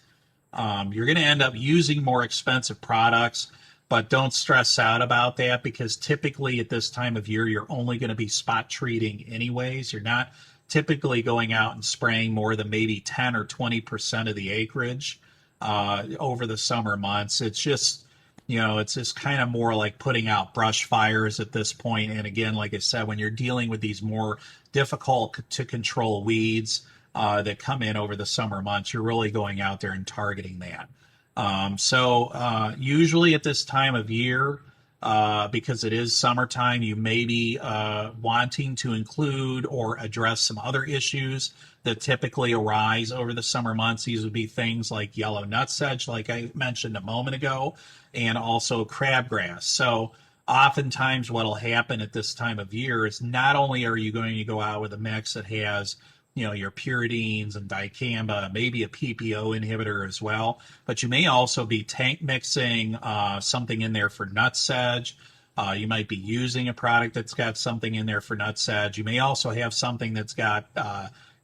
You're going to end up using more expensive products, But don't stress out about that, because typically at this time of year, you're only going to be spot treating anyways. You're not typically going out and spraying more than maybe 10 or 20% of the acreage over the summer months. It's just, it's just kind of more like putting out brush fires at this point. And again, like I said, when you're dealing with these more difficult to control weeds that come in over the summer months, you're really going out there and targeting that. So usually at this time of year, because it is summertime, you may be wanting to include or address some other issues that typically arise over the summer months. These would be things like yellow nutsedge, like I mentioned a moment ago, and also crabgrass. So oftentimes what will happen at this time of year is not only are you going to go out with a mix that has your pyridines and dicamba, maybe a PPO inhibitor as well, but you may also be tank mixing something in there for nutsedge. You might be using a product that's got something in there for nutsedge. You may also have something that's got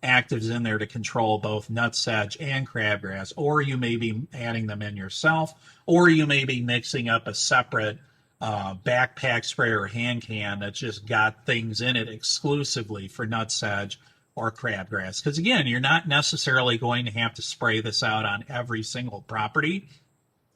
actives in there to control both nutsedge and crabgrass, or you may be adding them in yourself, or you may be mixing up a separate backpack spray or hand can that's just got things in it exclusively for nutsedge or crabgrass. Because again, you're not necessarily going to have to spray this out on every single property,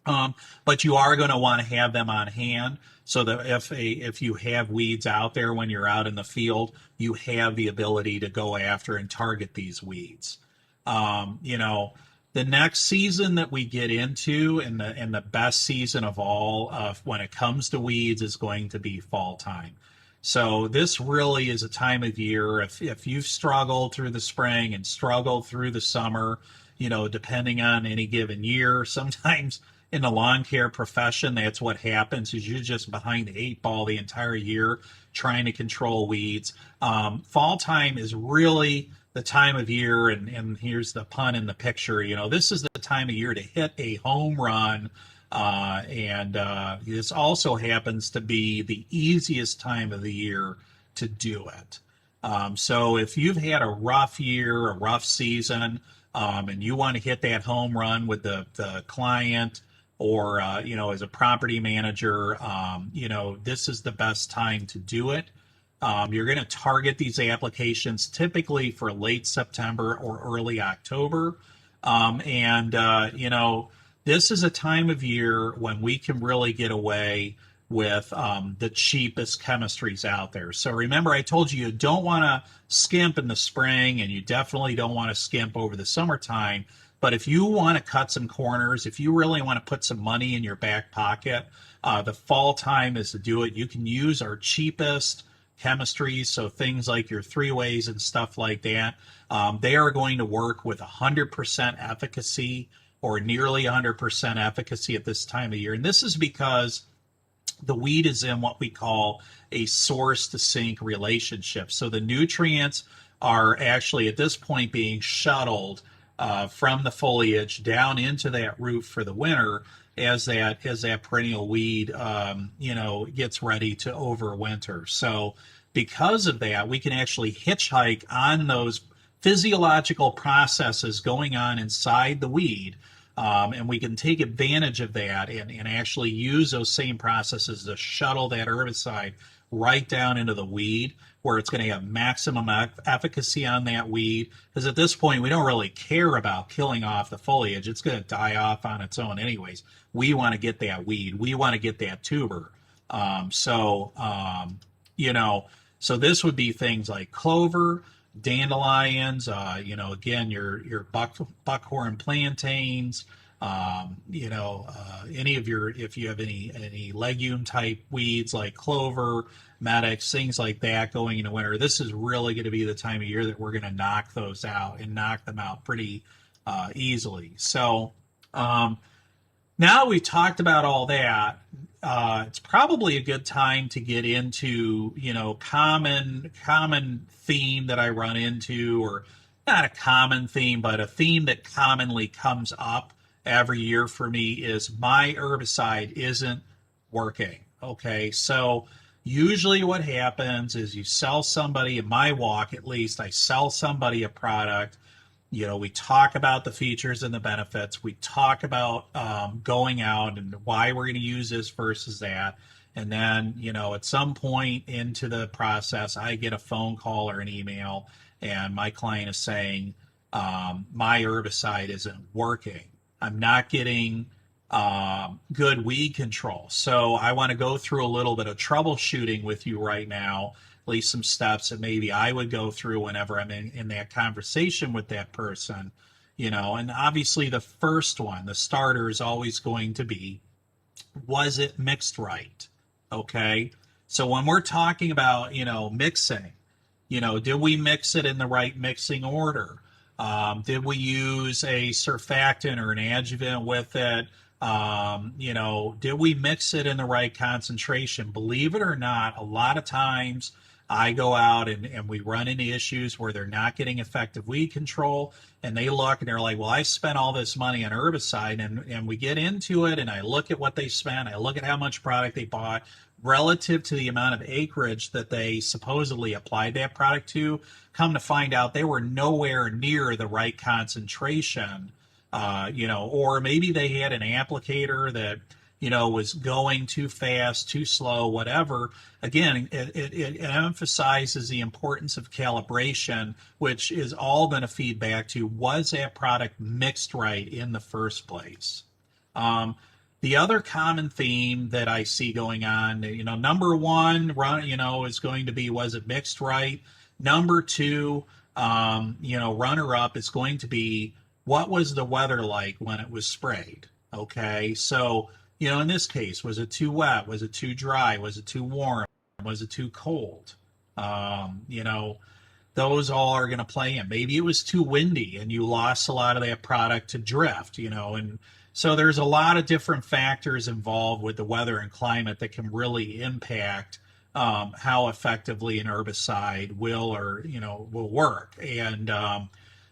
but you are going to want to have them on hand so that if you have weeds out there when you're out in the field, you have the ability to go after and target these weeds. The next season that we get into, and the best season of all when it comes to weeds, is going to be fall time. So this really is a time of year, if you've struggled through the spring and struggled through the summer, depending on any given year, sometimes in the lawn care profession, that's what happens, is you're just behind the 8 ball the entire year trying to control weeds. Fall time is really the time of year, and here's the pun in the picture, this is the time of year to hit a home run. And this also happens to be the easiest time of the year to do it. So if you've had a rough year, a rough season, and you want to hit that home run with the client, or as a property manager, this is the best time to do it. You're going to target these applications typically for late September or early October. This is a time of year when we can really get away with the cheapest chemistries out there. So remember, I told you don't want to skimp in the spring, and you definitely don't want to skimp over the summertime. But if you want to cut some corners, if you really want to put some money in your back pocket, the fall time is to do it. You can use our cheapest chemistries, so things like your 3-ways and stuff like that. They are going to work with 100% efficacy, or nearly 100% efficacy at this time of year. And this is because the weed is in what we call a source to sink relationship. So the nutrients are actually at this point being shuttled from the foliage down into that root for the winter as that perennial weed gets ready to overwinter. So because of that, we can actually hitchhike on those physiological processes going on inside the weed, and we can take advantage of that and actually use those same processes to shuttle that herbicide right down into the weed, where it's going to have maximum efficacy on that weed. Because at this point, we don't really care about killing off the foliage. It's going to die off on its own anyways. We want to get that weed. We want to get that tuber. So this would be things like clover, dandelions, again, your buckhorn plantains, any of if you have any legume type weeds like clover, medics, things like that going into winter, this is really going to be the time of year that we're going to knock those out and knock them out pretty easily. So now we've talked about all that. It's probably a good time to get into, common theme that I run into, or not a common theme, but a theme that commonly comes up every year for me is my herbicide isn't working. Okay, so usually what happens is you sell somebody, in my walk at least, I sell somebody a product, We talk about the features and the benefits. We talk about going out and why we're going to use this versus that. And then, at some point into the process, I get a phone call or an email, and my client is saying, my herbicide isn't working. I'm not getting good weed control. So I want to go through a little bit of troubleshooting with you right now, at least some steps that maybe I would go through whenever I'm in that conversation with that person. And obviously the first one, the starter, is always going to be, was it mixed right? Okay. So when we're talking about, mixing, did we mix it in the right mixing order? Did we use a surfactant or an adjuvant with it? Did we mix it in the right concentration? Believe it or not, a lot of times I go out and we run into issues where they're not getting effective weed control, and they look and they're like, well, I spent all this money on herbicide, and we get into it, and I look at what they spent, I look at how much product they bought relative to the amount of acreage that they supposedly applied that product to. Come to find out, they were nowhere near the right concentration. Or maybe they had an applicator that, was going too fast, too slow, whatever. Again, it emphasizes the importance of calibration, which is all going to feed back to, was that product mixed right in the first place? The other common theme that I see going on, number one, is going to be, was it mixed right? Number two, runner up is going to be, what was the weather like when it was sprayed? Okay, so, in this case, was it too wet? Was it too dry? Was it too warm? Was it too cold? Those all are going to play in. Maybe it was too windy and you lost a lot of that product to drift, and so there's a lot of different factors involved with the weather and climate that can really impact how effectively an herbicide will work. And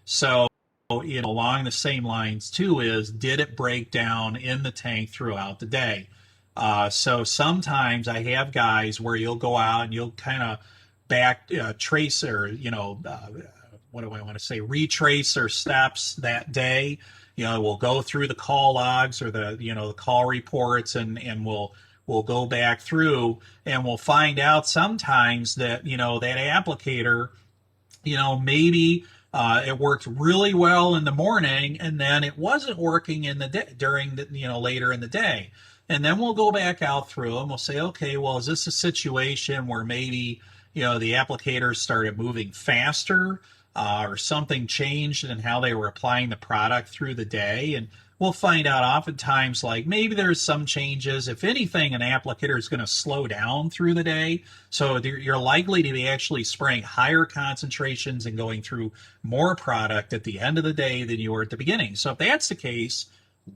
so, along the same lines too is, did it break down in the tank throughout the day? So sometimes I have guys where you'll go out and you'll kind of trace or, what do I want to say, retrace their steps that day. We'll go through the call logs or the call reports, and we'll go back through, and we'll find out sometimes that, that applicator, maybe it worked really well in the morning, and then it wasn't working in the day during the, later in the day. And then we'll go back out through and we'll say, okay, well, is this a situation where maybe, the applicators started moving faster, or something changed in how they were applying the product through the day? And we'll find out oftentimes, like, maybe there's some changes. If anything, an applicator is going to slow down through the day. So you're likely to be actually spraying higher concentrations and going through more product at the end of the day than you were at the beginning. So if that's the case,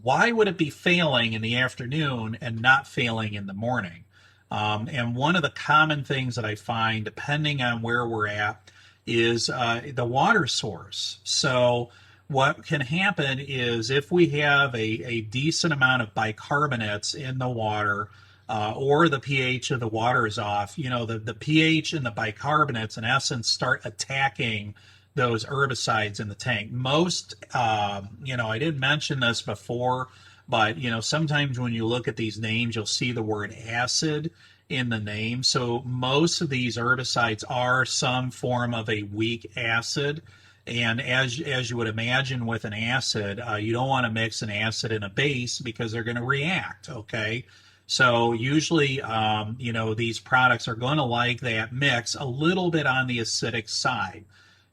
why would it be failing in the afternoon and not failing in the morning? And one of the common things that I find, depending on where we're at, is the water source. So what can happen is, if we have a decent amount of bicarbonates in the water, or the pH of the water is off, the pH and the bicarbonates in essence start attacking those herbicides in the tank. Most, I didn't mention this before, but, sometimes when you look at these names, you'll see the word acid in the name. So most of these herbicides are some form of a weak acid. And as you would imagine with an acid, you don't want to mix an acid and a base because they're going to react, okay? So usually, these products are going to like that mix a little bit on the acidic side.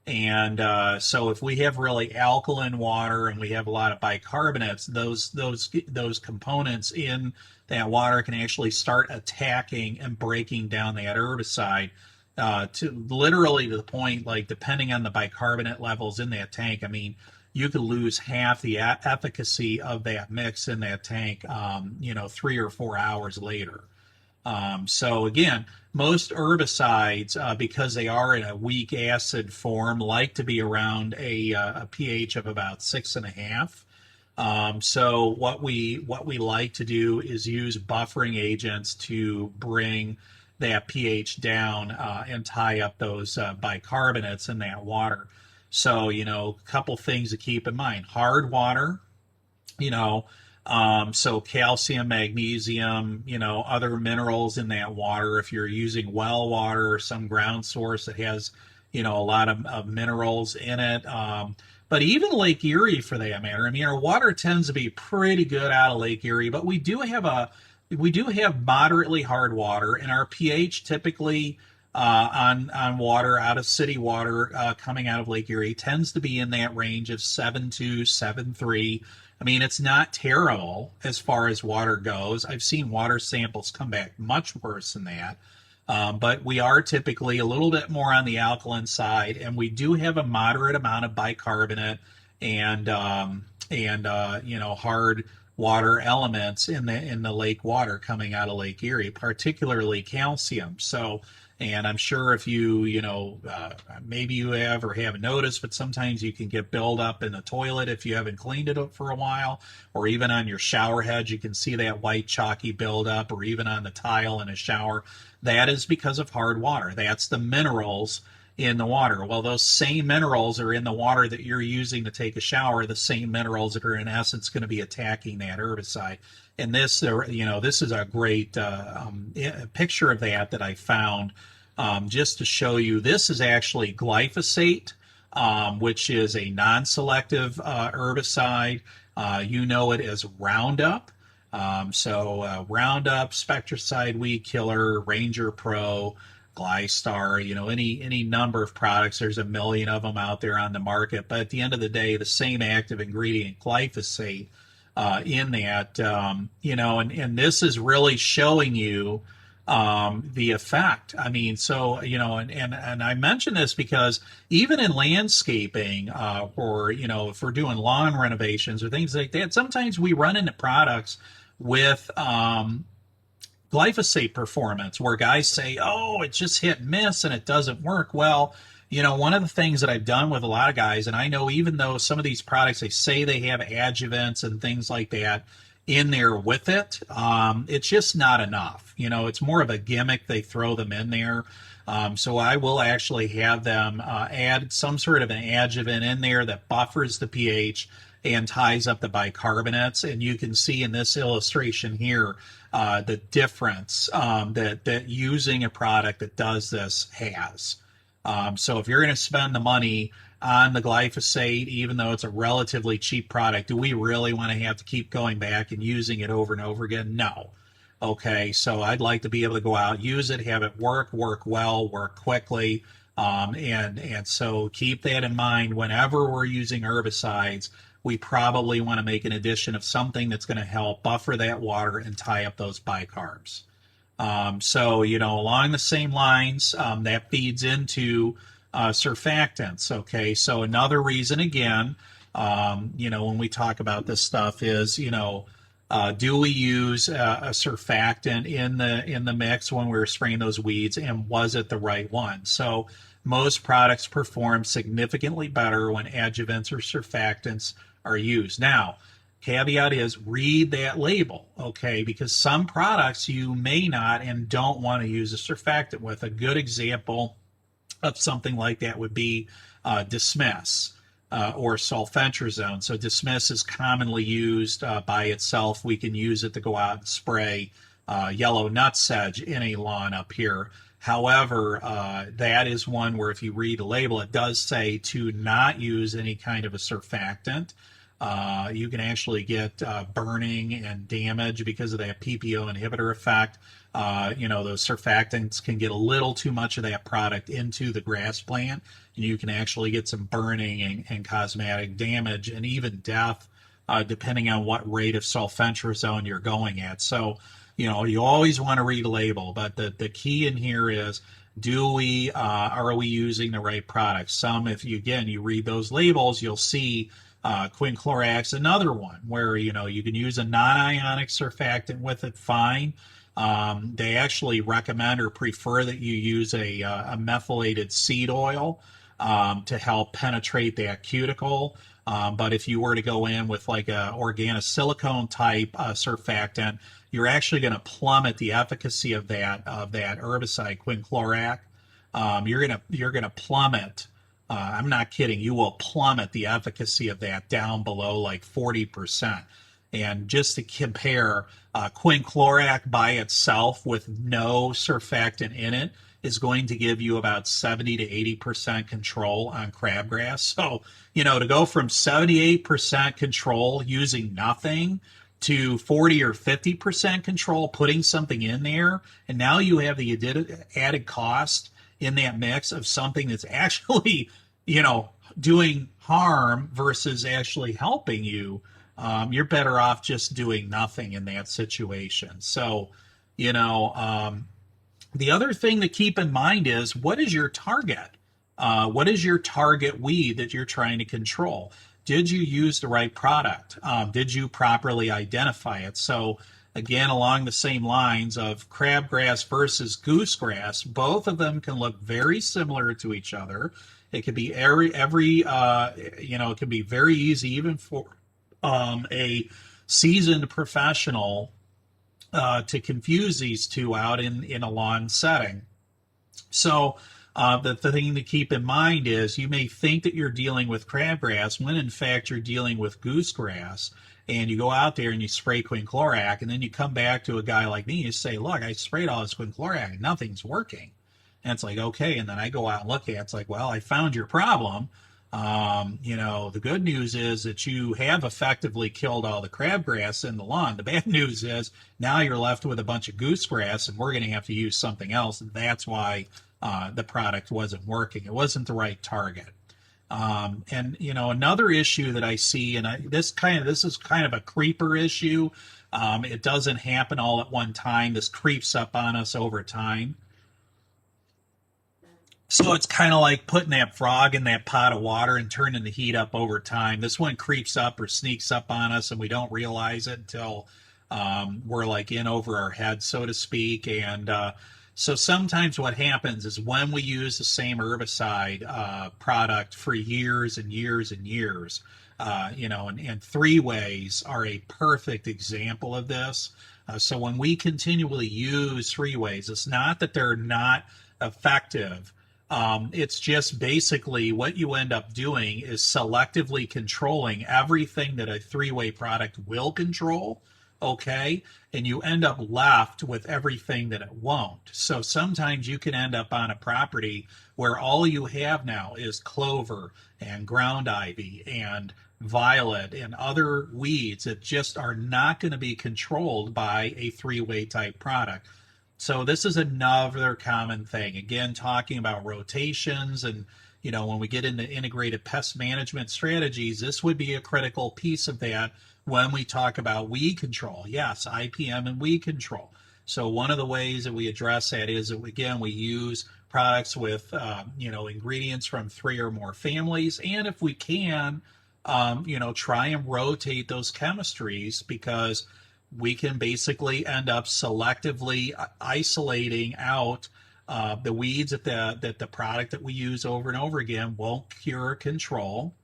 And so if we have really alkaline water and we have a lot of bicarbonates, those components in that water can actually start attacking and breaking down that herbicide, to literally to the point, like, depending on the bicarbonate levels in that tank, I mean, you could lose half the efficacy of that mix in that tank, 3 or 4 hours later. So again, most herbicides, because they are in a weak acid form, like to be around a pH of about 6.5. So what we like to do is use buffering agents to bring that pH down, and tie up those bicarbonates in that water. So, a couple things to keep in mind. Hard water, you know, so calcium, magnesium, other minerals in that water. If you're using well water or some ground source that has, a lot of minerals in it. But even Lake Erie, for that matter, I mean, our water tends to be pretty good out of Lake Erie, but we do have moderately hard water, and our pH typically on water out of city water coming out of Lake Erie tends to be in that range of 7.2, 7.3. I mean, it's not terrible as far as water goes. I've seen water samples come back much worse than that. But we are typically a little bit more on the alkaline side, and we do have a moderate amount of bicarbonate and hard water elements in the lake water coming out of Lake Erie, particularly calcium. So, and I'm sure if maybe you have or haven't noticed, but sometimes you can get buildup in the toilet if you haven't cleaned it up for a while, or even on your shower head, you can see that white chalky buildup, or even on the tile in a shower. That is because of hard water. That's the minerals in the water. Well, those same minerals are in the water that you're using to take a shower, the same minerals that are in essence going to be attacking that herbicide. And this is a great picture of that I found just to show you. This is actually glyphosate, which is a non-selective herbicide. You know it as Roundup. Roundup, Spectracide, Weed Killer, Ranger Pro, Glystar, any number of products. There's a million of them out there on the market. But at the end of the day, the same active ingredient, glyphosate, in that, and this is really showing you the effect. I mean, so, and I mention this because even in landscaping, or, if we're doing lawn renovations or things like that, sometimes we run into products with glyphosate performance where guys say, oh, it's just hit and miss and it doesn't work. Well, one of the things that I've done with a lot of guys, and I know even though some of these products, they say they have adjuvants and things like that in there with it, it's just not enough. It's more of a gimmick. They throw them in there. So I will actually have them add some sort of an adjuvant in there that buffers the pH and ties up the bicarbonates. And you can see in this illustration here the difference that using a product that does this has. So if you're going to spend the money on the glyphosate, even though it's a relatively cheap product, do we really want to have to keep going back and using it over and over again? No. Okay, so I'd like to be able to go out, use it, have it work well, work quickly. And so keep that in mind whenever we're using herbicides. We probably want to make an addition of something that's going to help buffer that water and tie up those bicarbs. So, along the same lines, that feeds into surfactants. Okay, so another reason, again, when we talk about this stuff is, do we use a surfactant in the mix when we were spraying those weeds, and was it the right one? So most products perform significantly better when adjuvants or surfactants are used. Now, caveat is read that label, okay? Because some products you may not and don't want to use a surfactant with. A good example of something like that would be Dismiss or sulfentrazone. So Dismiss is commonly used by itself. We can use it to go out and spray yellow nutsedge in a lawn up here. However, that is one where if you read the label, it does say to not use any kind of a surfactant. You can actually get burning and damage because of that PPO inhibitor effect. Those surfactants can get a little too much of that product into the grass plant, and you can actually get some burning and cosmetic damage and even death, depending on what rate of sulfentrazone you're going at. So, you always want to read a label, but the key in here is, are we using the right product? Some, if you read those labels, you'll see quinclorax, another one where you can use a non-ionic surfactant with it, fine. They actually recommend or prefer that you use a methylated seed oil to help penetrate that cuticle. But if you were to go in with like a organosilicone type surfactant, you're actually going to plummet the efficacy of that herbicide quinclorac. You're going to plummet I'm not kidding. You will plummet the efficacy of that down below like 40%. And just to compare, quinclorac by itself with no surfactant in it is going to give you about 70 to 80% control on crabgrass. So, to go from 78% control using nothing to 40 or 50% control, putting something in there, and now you have the added cost in that mix of something that's actually, doing harm versus actually helping you. You're better off just doing nothing in that situation. So, you know, um, the other thing to keep in mind is, what is your target? What is your target weed that you're trying to control? Did you use the right product? Did you properly identify it? So again, along the same lines of crabgrass versus goosegrass, both of them can look very similar to each other. It could be it can be very easy even for a seasoned professional to confuse these two out in a lawn setting. So the thing to keep in mind is, you may think that you're dealing with crabgrass when in fact you're dealing with goosegrass. And you go out there and you spray quinclorac, and then you come back to a guy like me and you say, look, I sprayed all this quinclorac and nothing's working. And it's like, okay. And then I go out and look at it. It's like, well, I found your problem. The good news is that you have effectively killed all the crabgrass in the lawn. The bad news is now you're left with a bunch of goosegrass, and we're going to have to use something else. And that's why the product wasn't working. It wasn't the right target. Another issue that I see, and this is kind of a creeper issue. It doesn't happen all at one time. This creeps up on us over time. So it's kind of like putting that frog in that pot of water and turning the heat up over time. This one creeps up or sneaks up on us, and we don't realize it until we're like in over our head, so to speak. And so sometimes what happens is, when we use the same herbicide product for years and years and years, and three ways are a perfect example of this. So when we continually use three ways, it's not that they're not effective. It's just basically what you end up doing is selectively controlling everything that a three-way product will control, okay? And you end up left with everything that it won't. So sometimes you can end up on a property where all you have now is clover and ground ivy and violet and other weeds that just are not going to be controlled by a three-way type product. So this is another common thing. Again, talking about rotations, and when we get into integrated pest management strategies, this would be a critical piece of that when we talk about weed control. Yes, IPM and weed control. So one of the ways that we address that is that, again, we use products with ingredients from three or more families, and if we can, try and rotate those chemistries, because we can basically end up selectively isolating out the weeds that the product that we use over and over again won't cure or control.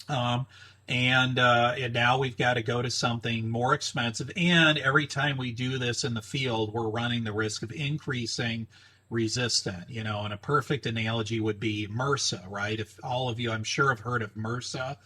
And now we've got to go to something more expensive. And every time we do this in the field, we're running the risk of increasing resistant. And a perfect analogy would be MRSA, right? If all of you, I'm sure, have heard of MRSA,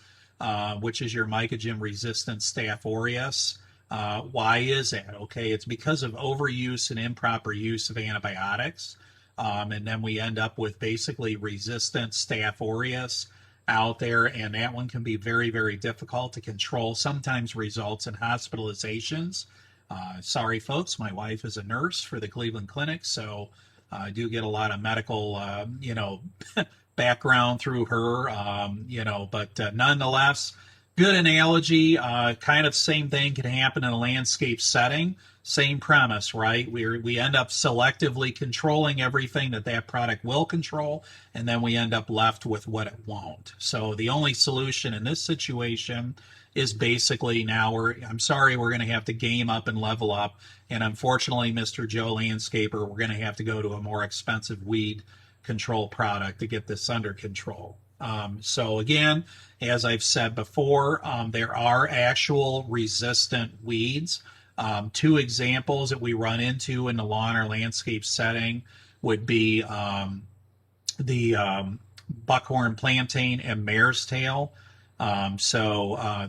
which is your mycogen resistant Staph aureus. Why is that? Okay, it's because of overuse and improper use of antibiotics. And then we end up with basically resistant Staph aureus out there, and that one can be very, very difficult to control, sometimes results in hospitalizations. Sorry, folks, my wife is a nurse for the Cleveland Clinic, so I do get a lot of medical, background through her, but nonetheless, good analogy. Kind of same thing can happen in a landscape setting. Same premise, right? We end up selectively controlling everything that product will control, and then we end up left with what it won't. So the only solution in this situation is basically, now we're going to have to game up and level up. And unfortunately, Mr. Joe Landscaper, we're going to have to go to a more expensive weed control product to get this under control. So again, as I've said before, there are actual resistant weeds. Two examples that we run into in the lawn or landscape setting would be the buckhorn plantain, and mare's tail.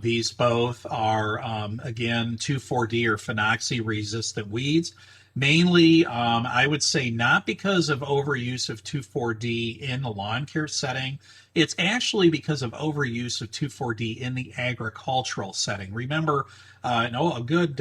These both are, again, 2,4-D or phenoxy resistant weeds. Mainly, I would say not because of overuse of 2,4-D in the lawn care setting. It's actually because of overuse of 2,4-D in the agricultural setting. Remember, a good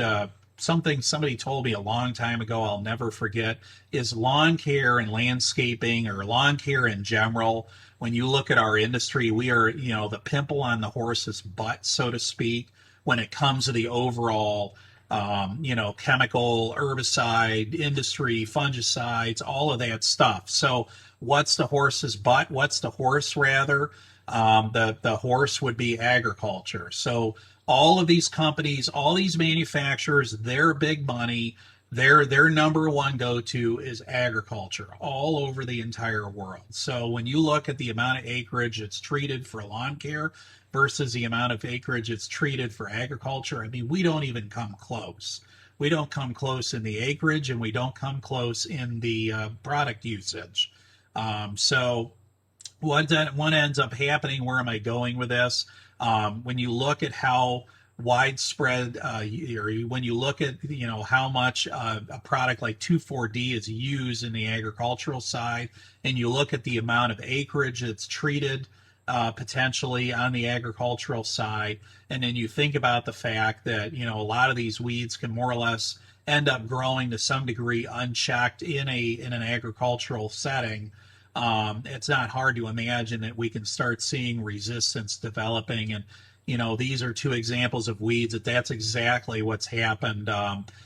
something somebody told me a long time ago, I'll never forget, is lawn care and landscaping, or lawn care in general. When you look at our industry, we are, the pimple on the horse's butt, so to speak, when it comes to the overall, chemical, herbicide industry, fungicides, all of that stuff. So what's the horse's butt? What's the horse, rather? The horse would be agriculture. So all of these companies, all these manufacturers, their big money, their number one go-to is agriculture all over the entire world. So when you look at the amount of acreage that's treated for lawn care versus the amount of acreage that's treated for agriculture, I mean, we don't even come close. We don't come close in the acreage, and we don't come close in the product usage. So what ends up happening, where am I going with this? When you look at how widespread, or when you look at how much a product like 2,4-D is used in the agricultural side, and you look at the amount of acreage that's treated potentially on the agricultural side, and then you think about the fact that a lot of these weeds can more or less end up growing to some degree unchecked in an agricultural setting. It's not hard to imagine that we can start seeing resistance developing. And these are two examples of weeds that's exactly what's happened.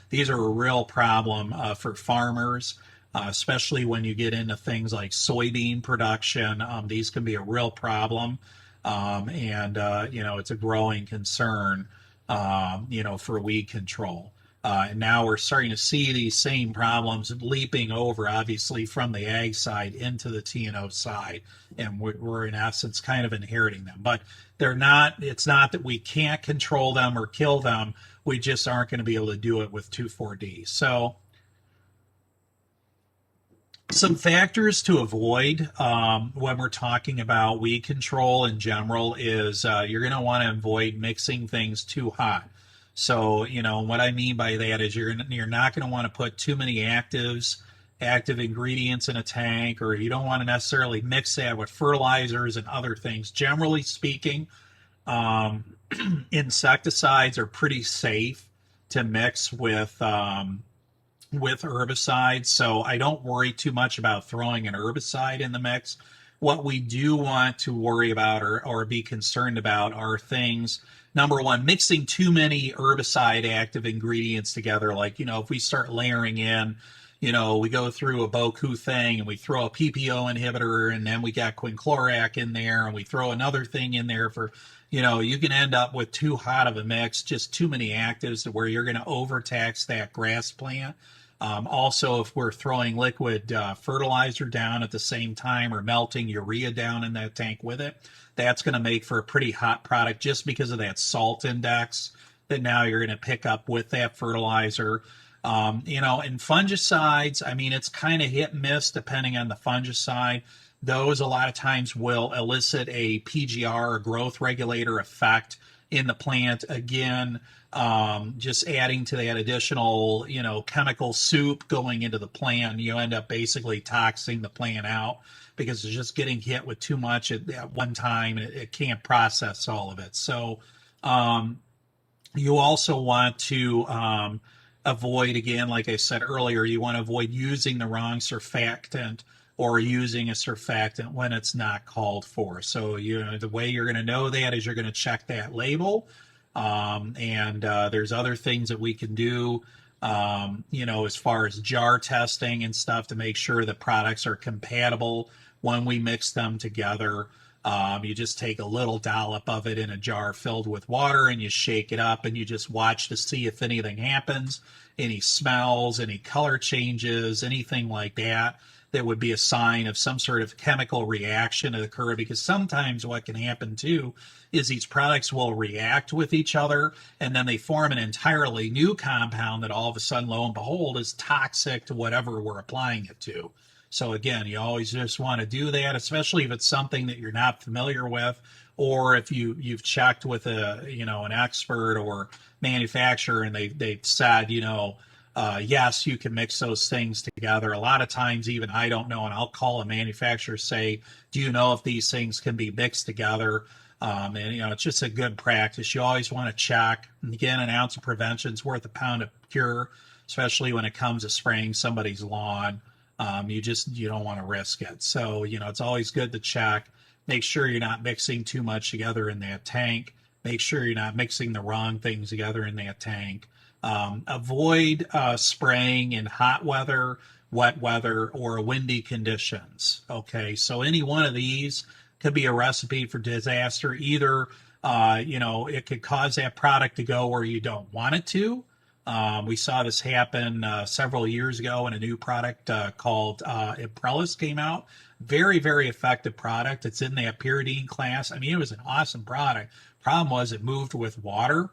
These are a real problem for farmers, especially when you get into things like soybean production. These can be a real problem, and it's a growing concern, for weed control. And now we're starting to see these same problems leaping over, obviously, from the ag side into the T&O side. And we're in essence kind of inheriting them. But it's not that we can't control them or kill them. We just aren't going to be able to do it with 2,4-D. So some factors to avoid when we're talking about weed control in general is you're going to want to avoid mixing things too hot. So, what I mean by that is you're not going to want to put too many active ingredients in a tank, or you don't want to necessarily mix that with fertilizers and other things. Generally speaking, insecticides are pretty safe to mix with herbicides, so I don't worry too much about throwing an herbicide in the mix. What we do want to worry about or be concerned about are things, number one, mixing too many herbicide active ingredients together. Like, if we start layering in, we go through a Boku thing and we throw a PPO inhibitor, and then we got quinclorac in there, and we throw another thing in there for, you can end up with too hot of a mix, just too many actives to where you're going to overtax that grass plant. Also, if we're throwing liquid fertilizer down at the same time, or melting urea down in that tank with it, that's going to make for a pretty hot product just because of that salt index that now you're going to pick up with that fertilizer. And fungicides, I mean, it's kind of hit and miss depending on the fungicide. Those a lot of times will elicit a PGR, or growth regulator effect in the plant. Again, just adding to that additional, chemical soup going into the plant, you end up basically toxing the plant out because it's just getting hit with too much at one time, and it can't process all of it. So you also want to avoid, again, like I said earlier, you want to avoid using the wrong surfactant or using a surfactant when it's not called for. So the way you're going to know that is you're going to check that label. And there's other things that we can do, as far as jar testing and stuff, to make sure the products are compatible when we mix them together. You just take a little dollop of it in a jar filled with water, and you shake it up, and you just watch to see if anything happens, any smells, any color changes, anything like that. That would be a sign of some sort of chemical reaction to occur, because sometimes what can happen too is these products will react with each other, and then they form an entirely new compound that all of a sudden, lo and behold, is toxic to whatever we're applying it to. So again, you always just want to do that, especially if it's something that you're not familiar with, or if you've checked with an expert or manufacturer and they've said, yes, you can mix those things together. A lot of times, even I don't know, and I'll call a manufacturer, say, do you know if these things can be mixed together? And it's just a good practice. You always want to check. And again, an ounce of prevention is worth a pound of cure, especially when it comes to spraying somebody's lawn. You don't want to risk it. So it's always good to check. Make sure you're not mixing too much together in that tank. Make sure you're not mixing the wrong things together in that tank. Avoid spraying in hot weather, wet weather, or windy conditions. Okay, so any one of these could be a recipe for disaster. Either, it could cause that product to go where you don't want it to. We saw this happen several years ago when a new product called Imprellis came out. Very, very effective product. It's in that pyridine class. I mean, it was an awesome product. Problem was it moved with water.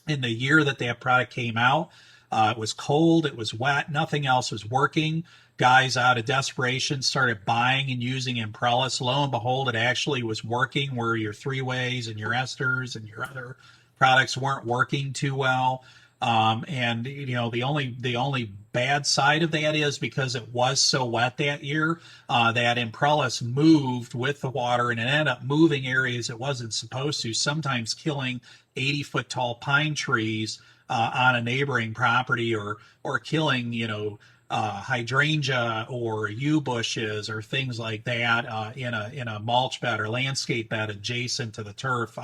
In the year that product came out, it was cold, it was wet, nothing else was working. Guys, out of desperation, started buying and using Imprellis. Lo and behold, it actually was working, where your three-ways and your esters and your other products weren't working too well. And the only bad side of that is, because it was so wet that year, that Imprellis moved with the water, and it ended up moving areas it wasn't supposed to, sometimes killing 80-foot tall pine trees on a neighboring property, or killing hydrangea or yew bushes or things like that in a mulch bed or landscape bed adjacent to the turf.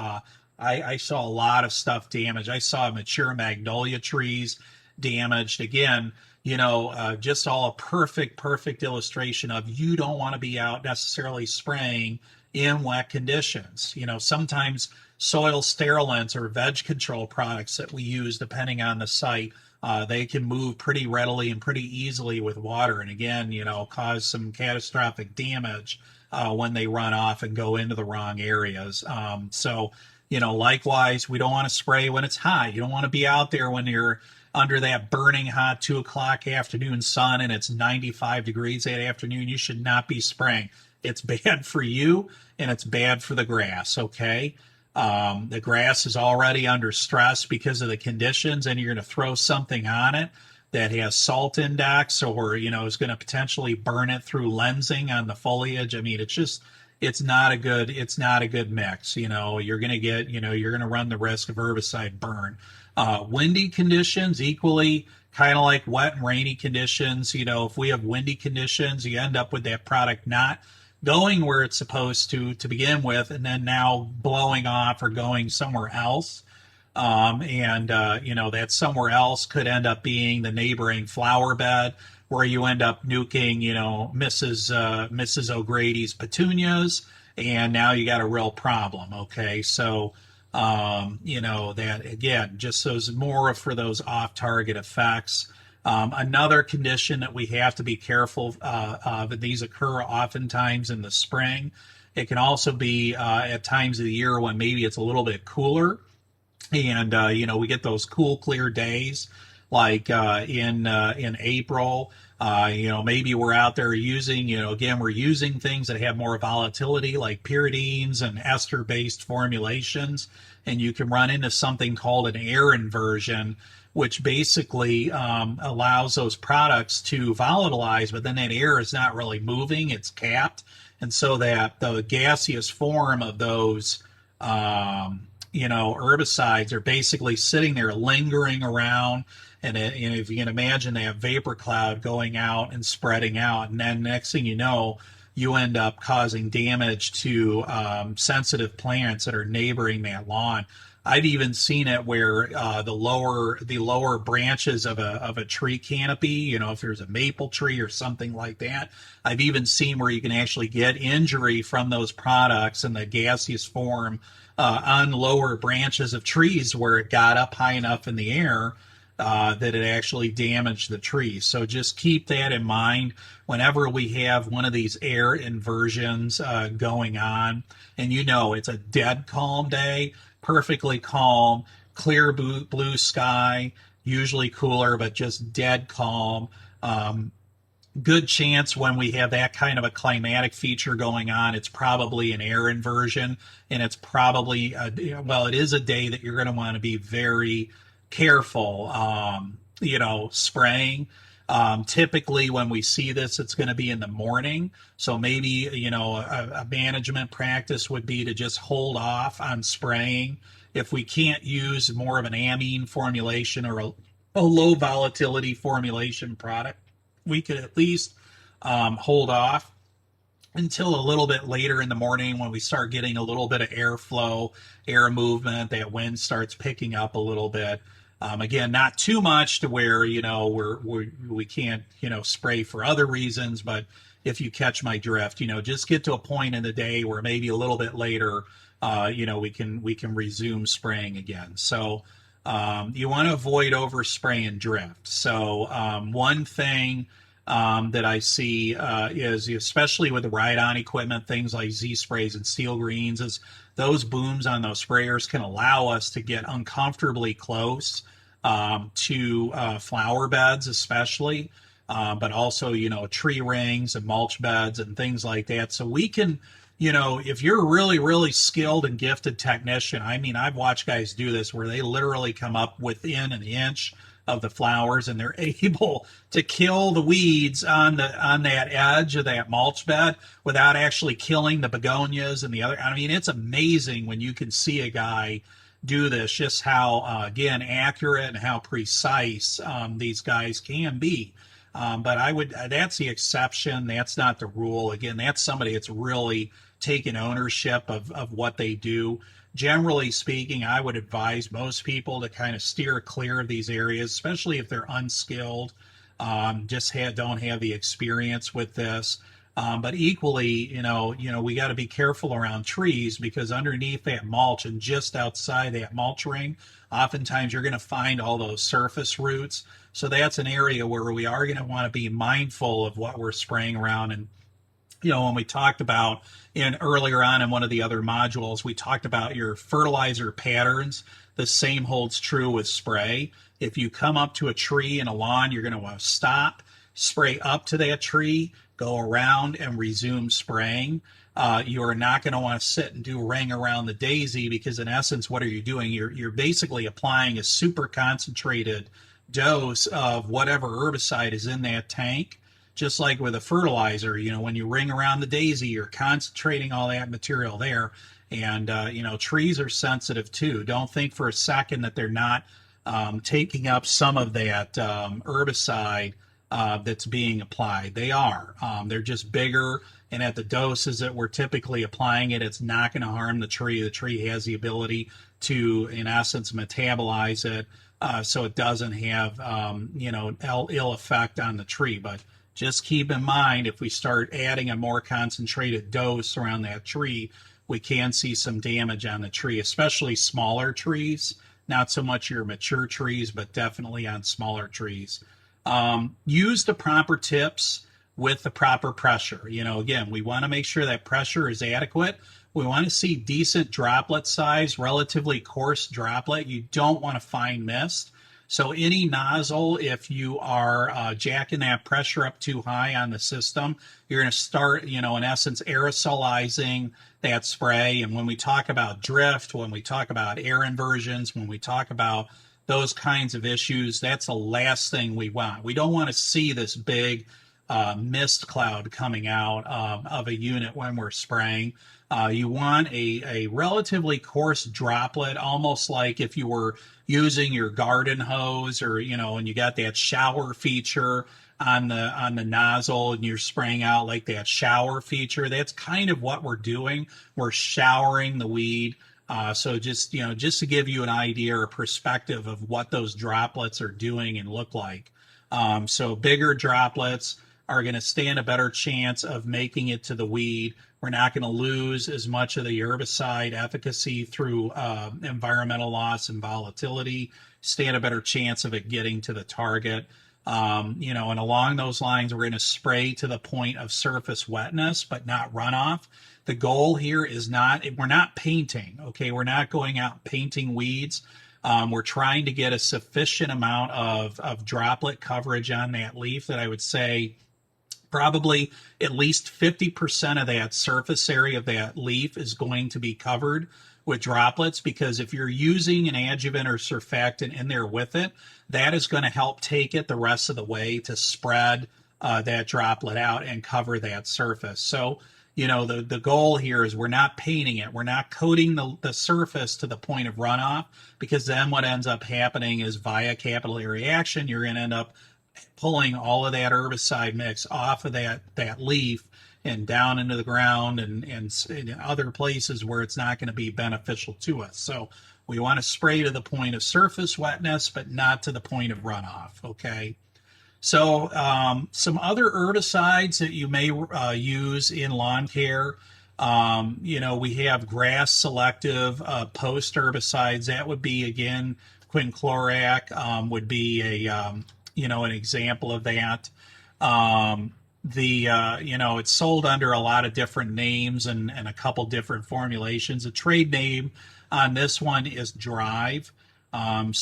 I saw a lot of stuff damaged. I saw mature magnolia trees damaged. Again, just all a perfect illustration of, you don't want to be out necessarily spraying in wet conditions. Sometimes soil sterilants or veg control products that we use, depending on the site, they can move pretty readily and pretty easily with water, and again, cause some catastrophic damage when they run off and go into the wrong areas. Likewise, we don't want to spray when it's hot. You don't want to be out there when you're under that burning hot 2 o'clock afternoon sun and it's 95 degrees that afternoon. You should not be spraying. It's bad for you and it's bad for the grass, okay? The grass is already under stress because of the conditions, and you're going to throw something on it that has salt index, or is going to potentially burn it through lensing on the foliage. I mean, it's not a good mix. You're going to run the risk of herbicide burn. Windy conditions, equally kind of like wet and rainy conditions. If we have windy conditions, you end up with that product not going where it's supposed to begin with, and then now blowing off or going somewhere else. That somewhere else could end up being the neighboring flower bed, where you end up nuking, Mrs. O'Grady's petunias, and now you got a real problem. Okay, so that again, just those more for those off-target effects. Another condition that we have to be careful of, and these occur oftentimes in the spring. It can also be at times of the year when maybe it's a little bit cooler, and we get those cool, clear days, like in April. Maybe we're out there using, again, we're using things that have more volatility, like pyridines and ester-based formulations, and you can run into something called an air inversion, which basically allows those products to volatilize, but then that air is not really moving, it's capped. And so that the gaseous form of those, herbicides are basically sitting there lingering around. And if you can imagine, they have vapor cloud going out and spreading out. And then next thing you know, you end up causing damage to sensitive plants that are neighboring that lawn. I've even seen it where the lower branches of a tree canopy, if there's a maple tree or something like that, I've even seen where you can actually get injury from those products in the gaseous form on lower branches of trees, where it got up high enough in the air that it actually damaged the tree. So just keep that in mind whenever we have one of these air inversions going on. And it's a dead calm day, perfectly calm, clear blue sky, usually cooler, but just dead calm. Good chance when we have that kind of a climatic feature going on, it's probably an air inversion, and it's probably well, it is a day that you're going to want to be very careful, spraying. Typically, when we see this, it's going to be in the morning. So maybe, a management practice would be to just hold off on spraying. If we can't use more of an amine formulation or a low volatility formulation product, we could at least hold off until a little bit later in the morning when we start getting a little bit of airflow, air movement, that wind starts picking up a little bit. Again, not too much to where we can't spray for other reasons, but if you catch my drift, just get to a point in the day where maybe a little bit later, we can resume spraying again. So you want to avoid overspray and drift. So one thing that I see is, especially with the ride-on equipment, things like Z sprays and steel greens, is those booms on those sprayers can allow us to get uncomfortably close to flower beds, especially, but also tree rings and mulch beds and things like that. So we can, if you're a really, really skilled and gifted technician, I mean, I've watched guys do this where they literally come up within an inch of the flowers, and they're able to kill the weeds on that edge of that mulch bed without actually killing the begonias and the other. I mean, it's amazing when you can see a guy do this, just how again accurate and how precise these guys can be. But that's the exception. That's not the rule. Again, that's somebody that's really taken ownership of what they do. Generally speaking, I would advise most people to kind of steer clear of these areas, especially if they're unskilled, don't have the experience with this. But equally, we got to be careful around trees, because underneath that mulch and just outside that mulch ring, oftentimes you're going to find all those surface roots. So that's an area where we are going to want to be mindful of what we're spraying around. And when we talked about earlier on in one of the other modules, we talked about your fertilizer patterns. The same holds true with spray. If you come up to a tree in a lawn, you're going to want to stop, spray up to that tree, go around and resume spraying. You are not going to want to sit and do ring around the daisy, because in essence, what are you doing? You're basically applying a super concentrated dose of whatever herbicide is in that tank. Just like with a fertilizer, when you ring around the daisy, you're concentrating all that material there. And, trees are sensitive too. Don't think for a second that they're not taking up some of that herbicide that's being applied. They are. They're just bigger, and at the doses that we're typically applying it, it's not going to harm the tree. The tree has the ability to, in essence, metabolize it, so it doesn't have, ill effect on the tree. But just keep in mind, if we start adding a more concentrated dose around that tree, we can see some damage on the tree, especially smaller trees. Not so much your mature trees, but definitely on smaller trees. Use the proper tips with the proper pressure. Again, we want to make sure that pressure is adequate. We want to see decent droplet size, relatively coarse droplet. You don't want to fine mist. So any nozzle, if you are jacking that pressure up too high on the system, you're going to start, in essence, aerosolizing that spray. And when we talk about drift, when we talk about air inversions, when we talk about those kinds of issues, that's the last thing we want. We don't want to see this big mist cloud coming out of a unit when we're spraying. You want a relatively coarse droplet, almost like if you were using your garden hose, or and you got that shower feature on the nozzle, and you're spraying out like that shower feature. That's kind of what we're doing. We're showering the weed. So just to give you an idea or perspective of what those droplets are doing and look like. So bigger droplets are going to stand a better chance of making it to the weed. We're not going to lose as much of the herbicide efficacy through environmental loss and volatility. Stand a better chance of it getting to the target. And along those lines, we're going to spray to the point of surface wetness, but not runoff. The goal here is we're not painting, okay? We're not going out painting weeds. We're trying to get a sufficient amount of droplet coverage on that leaf that I would say Probably at least 50% of that surface area of that leaf is going to be covered with droplets, because if you're using an adjuvant or surfactant in there with it, that is going to help take it the rest of the way to spread that droplet out and cover that surface. So, the goal here is we're not painting it. We're not coating the surface to the point of runoff, because then what ends up happening is via capillary action, you're going to end up pulling all of that herbicide mix off of that leaf and down into the ground and in other places where it's not going to be beneficial to us. So we want to spray to the point of surface wetness, but not to the point of runoff. Okay. So some other herbicides that you may use in lawn care. We have grass selective post herbicides. That would be, again, quinclorac would be an example of that. It's sold under a lot of different names and a couple different formulations. The trade name on this one is Drive. You'll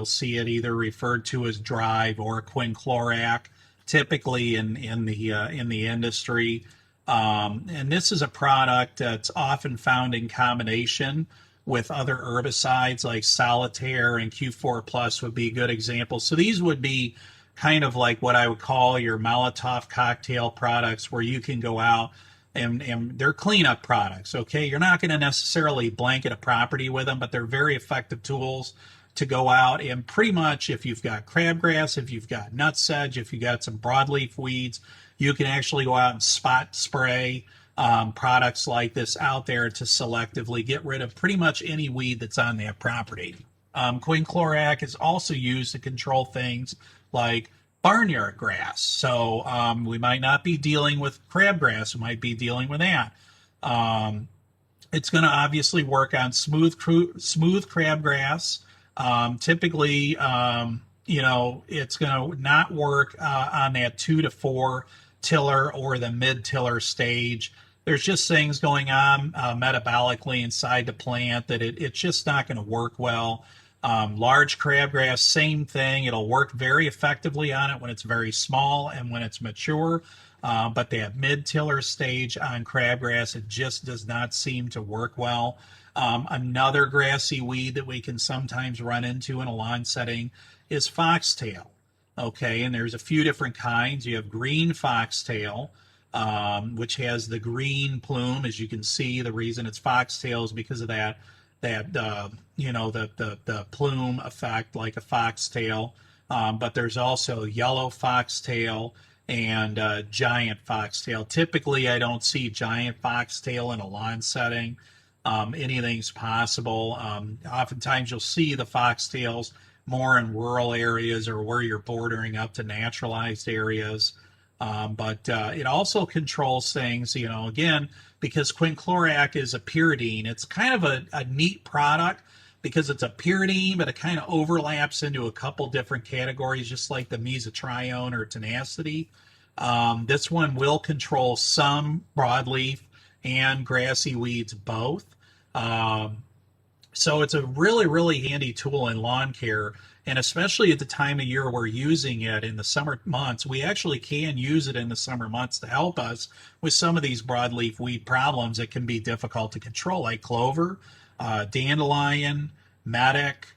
see it either referred to as Drive or quinclorac, typically in the industry. And this is a product that's often found in combination with other herbicides like Solitaire and Q4 Plus would be good examples. So these would be kind of like what I would call your Molotov cocktail products, where you can go out and they're cleanup products. Okay, you're not going to necessarily blanket a property with them, but they're very effective tools to go out and pretty much, if you've got crabgrass, if you've got nutsedge, if you've got some broadleaf weeds, you can actually go out and spot spray products like this out there to selectively get rid of pretty much any weed that's on that property. Quinclorac is also used to control things like barnyard grass. So we might not be dealing with crabgrass, we might be dealing with that. It's going to obviously work on smooth crabgrass. Typically, it's going to not work on that 2 to 4 tiller or the mid tiller stage. There's just things going on metabolically inside the plant that it's just not going to work well. Large crabgrass, same thing. It'll work very effectively on it when it's very small and when it's mature. But that mid-tiller stage on crabgrass, it just does not seem to work well. Another grassy weed that we can sometimes run into in a lawn setting is foxtail. Okay, and there's a few different kinds. You have green foxtail, which has the green plume. As you can see, the reason it's foxtail is because of the plume effect, like a foxtail. But there's also yellow foxtail and giant foxtail. Typically, I don't see giant foxtail in a lawn setting. Anything's possible. Oftentimes, you'll see the foxtails more in rural areas or where you're bordering up to naturalized areas. But it also controls things, again, because quinclorac is a pyridine. It's kind of a neat product because it's a pyridine, but it kind of overlaps into a couple different categories, just like the mesotrione or tenacity. This one will control some broadleaf and grassy weeds both. So it's a really, really handy tool in lawn care, and especially at the time of year we're using it in the summer months. We actually can use it in the summer months to help us with some of these broadleaf weed problems that can be difficult to control, like clover, dandelion, medic,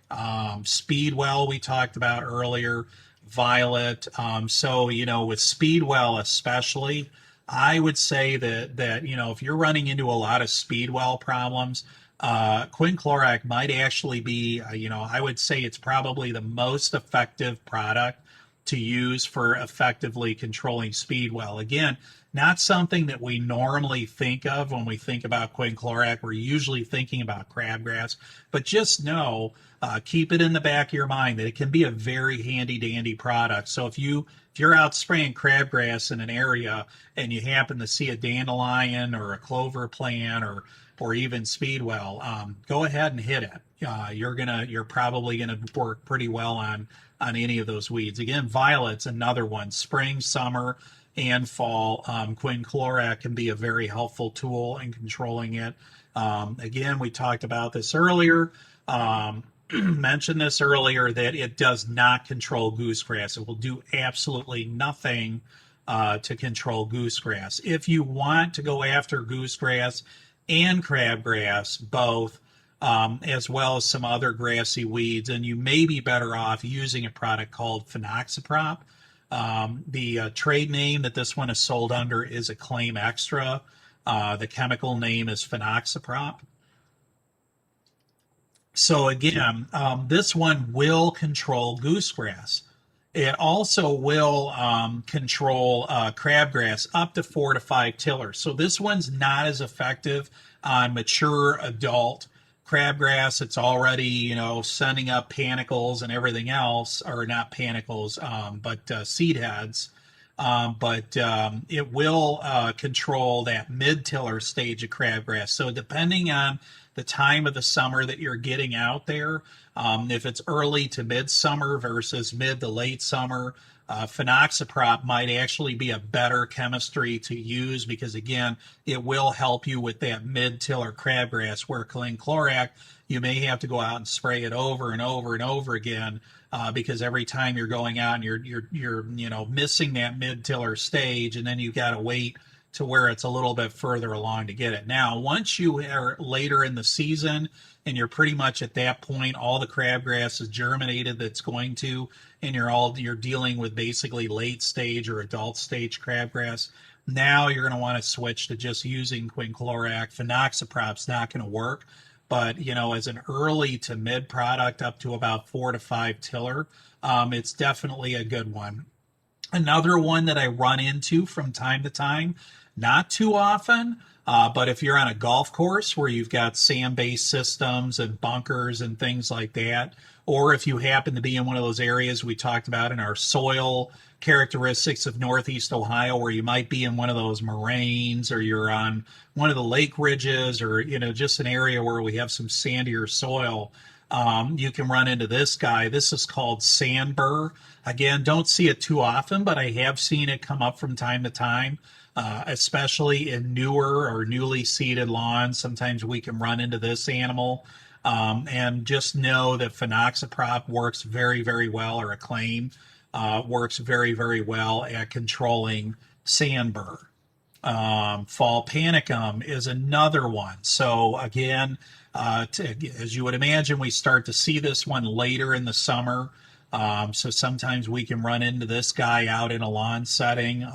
speedwell we talked about earlier, violet. With speedwell especially, I would say that if you're running into a lot of speedwell problems, quinclorac might actually be, I would say it's probably the most effective product to use for effectively controlling speedwell. Again, not something that we normally think of when we think about quinclorac. We're usually thinking about crabgrass, but just know, keep it in the back of your mind that it can be a very handy dandy product. So if you're out spraying crabgrass in an area and you happen to see a dandelion or a clover plant or even speedwell, go ahead and hit it. You're probably gonna work pretty well on any of those weeds. Again, violet's another one. Spring, summer, and fall, quinclorac can be a very helpful tool in controlling it. Again, we talked about this earlier. Mentioned this earlier, that it does not control goosegrass. It will do absolutely nothing to control goosegrass. If you want to go after goosegrass and crabgrass, both, as well as some other grassy weeds, and you may be better off using a product called Phenoxyprop. The trade name that this one is sold under is Acclaim Extra. The chemical name is Phenoxyprop. So again, this one will control goosegrass. It also will control crabgrass up to 4 to 5 tillers. So this one's not as effective on mature adult crabgrass. It's already, sending up panicles and everything else, or not panicles, but seed heads. But it will control that mid-tiller stage of crabgrass. So depending on the time of the summer that you're getting out there, if it's early to midsummer versus mid to late summer, Phenoxyprop might actually be a better chemistry to use, because again, it will help you with that mid-tiller crabgrass, where Clean-Chlorac, you may have to go out and spray it over and over and over again, because every time you're going out and you're missing that mid-tiller stage, and then you got to wait to where it's a little bit further along to get it. Now, once you are later in the season and you're pretty much at that point, all the crabgrass is germinated that's going to, and you're dealing with basically late stage or adult stage crabgrass, now you're going to want to switch to just using Clean-Chlorac. Phenoxyprop's not going to work, but as an early to mid product up to about 4 to 5 tiller, it's definitely a good one. Another one that I run into from time to time, not too often, but if you're on a golf course where you've got sand-based systems and bunkers and things like that, or if you happen to be in one of those areas we talked about in our soil characteristics of Northeast Ohio, where you might be in one of those moraines, or you're on one of the lake ridges, or just an area where we have some sandier soil, you can run into this guy. This is called sand burr. Again, don't see it too often, but I have seen it come up from time to time, especially in newer or newly seeded lawns. Sometimes we can run into this animal, and just know that Phenoxyprop works very, very well, or Acclaim works very, very well at controlling sand burr. Fall panicum is another one. So again, as you would imagine, we start to see this one later in the summer. So sometimes we can run into this guy out in a lawn setting,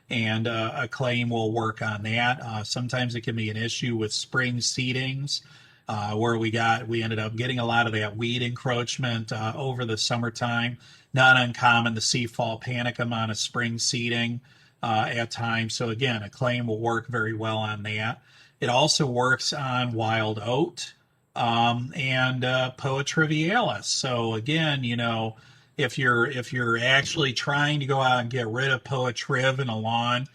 and Acclaim will work on that. Sometimes it can be an issue with spring seedings, where we ended up getting a lot of that weed encroachment over the summertime. Not uncommon to see fall panicum on a spring seeding at times. So again, Acclaim will work very well on that. It also works on wild oat, and Poa trivialis. So again, if you're actually trying to go out and get rid of Poa triv in a lawn,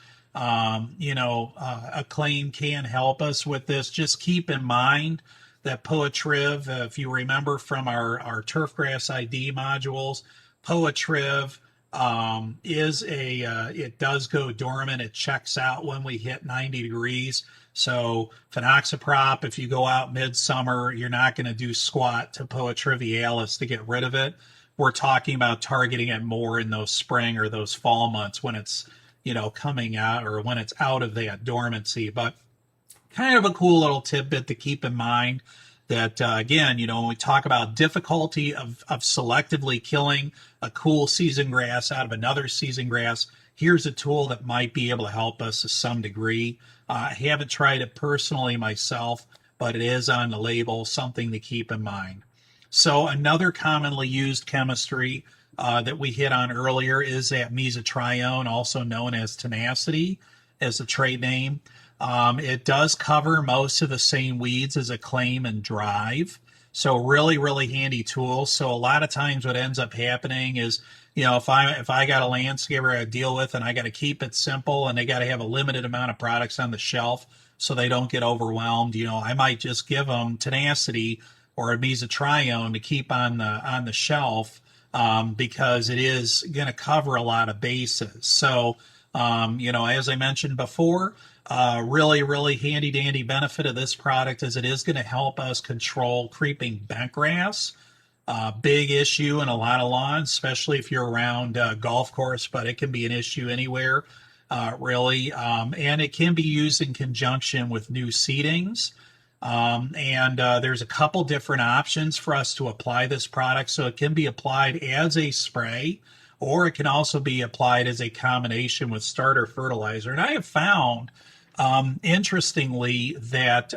Acclaim can help us with this. Just keep in mind that Poa triv, if you remember from our turfgrass ID modules, Poa triv it does go dormant. It checks out when we hit 90 degrees. So Phenoxyprop, if you go out midsummer, you're not going to do squat to Poa trivialis to get rid of it. We're talking about targeting it more in those spring or those fall months when it's, coming out, or when it's out of that dormancy. But kind of a cool little tidbit to keep in mind that, again, when we talk about difficulty of selectively killing a cool season grass out of another season grass, here's a tool that might be able to help us to some degree. I haven't tried it personally myself, but it is on the label, something to keep in mind. So another commonly used chemistry that we hit on earlier is that mesotrione, also known as tenacity as the trade name. It does cover most of the same weeds as Acclaim and Drive. So really, really handy tool. So a lot of times what ends up happening is, if I got a landscaper I deal with and I got to keep it simple and they got to have a limited amount of products on the shelf so they don't get overwhelmed, I might just give them tenacity or a mesotrione to keep on the shelf, because it is going to cover a lot of bases. So, as I mentioned before, really, really handy dandy benefit of this product is it is going to help us control creeping bentgrass. big issue in a lot of lawns, especially if you're around a golf course, but it can be an issue anywhere, really. And it can be used in conjunction with new seedings. And there's a couple different options for us to apply this product. So it can be applied as a spray, or it can also be applied as a combination with starter fertilizer. And I have found, interestingly, that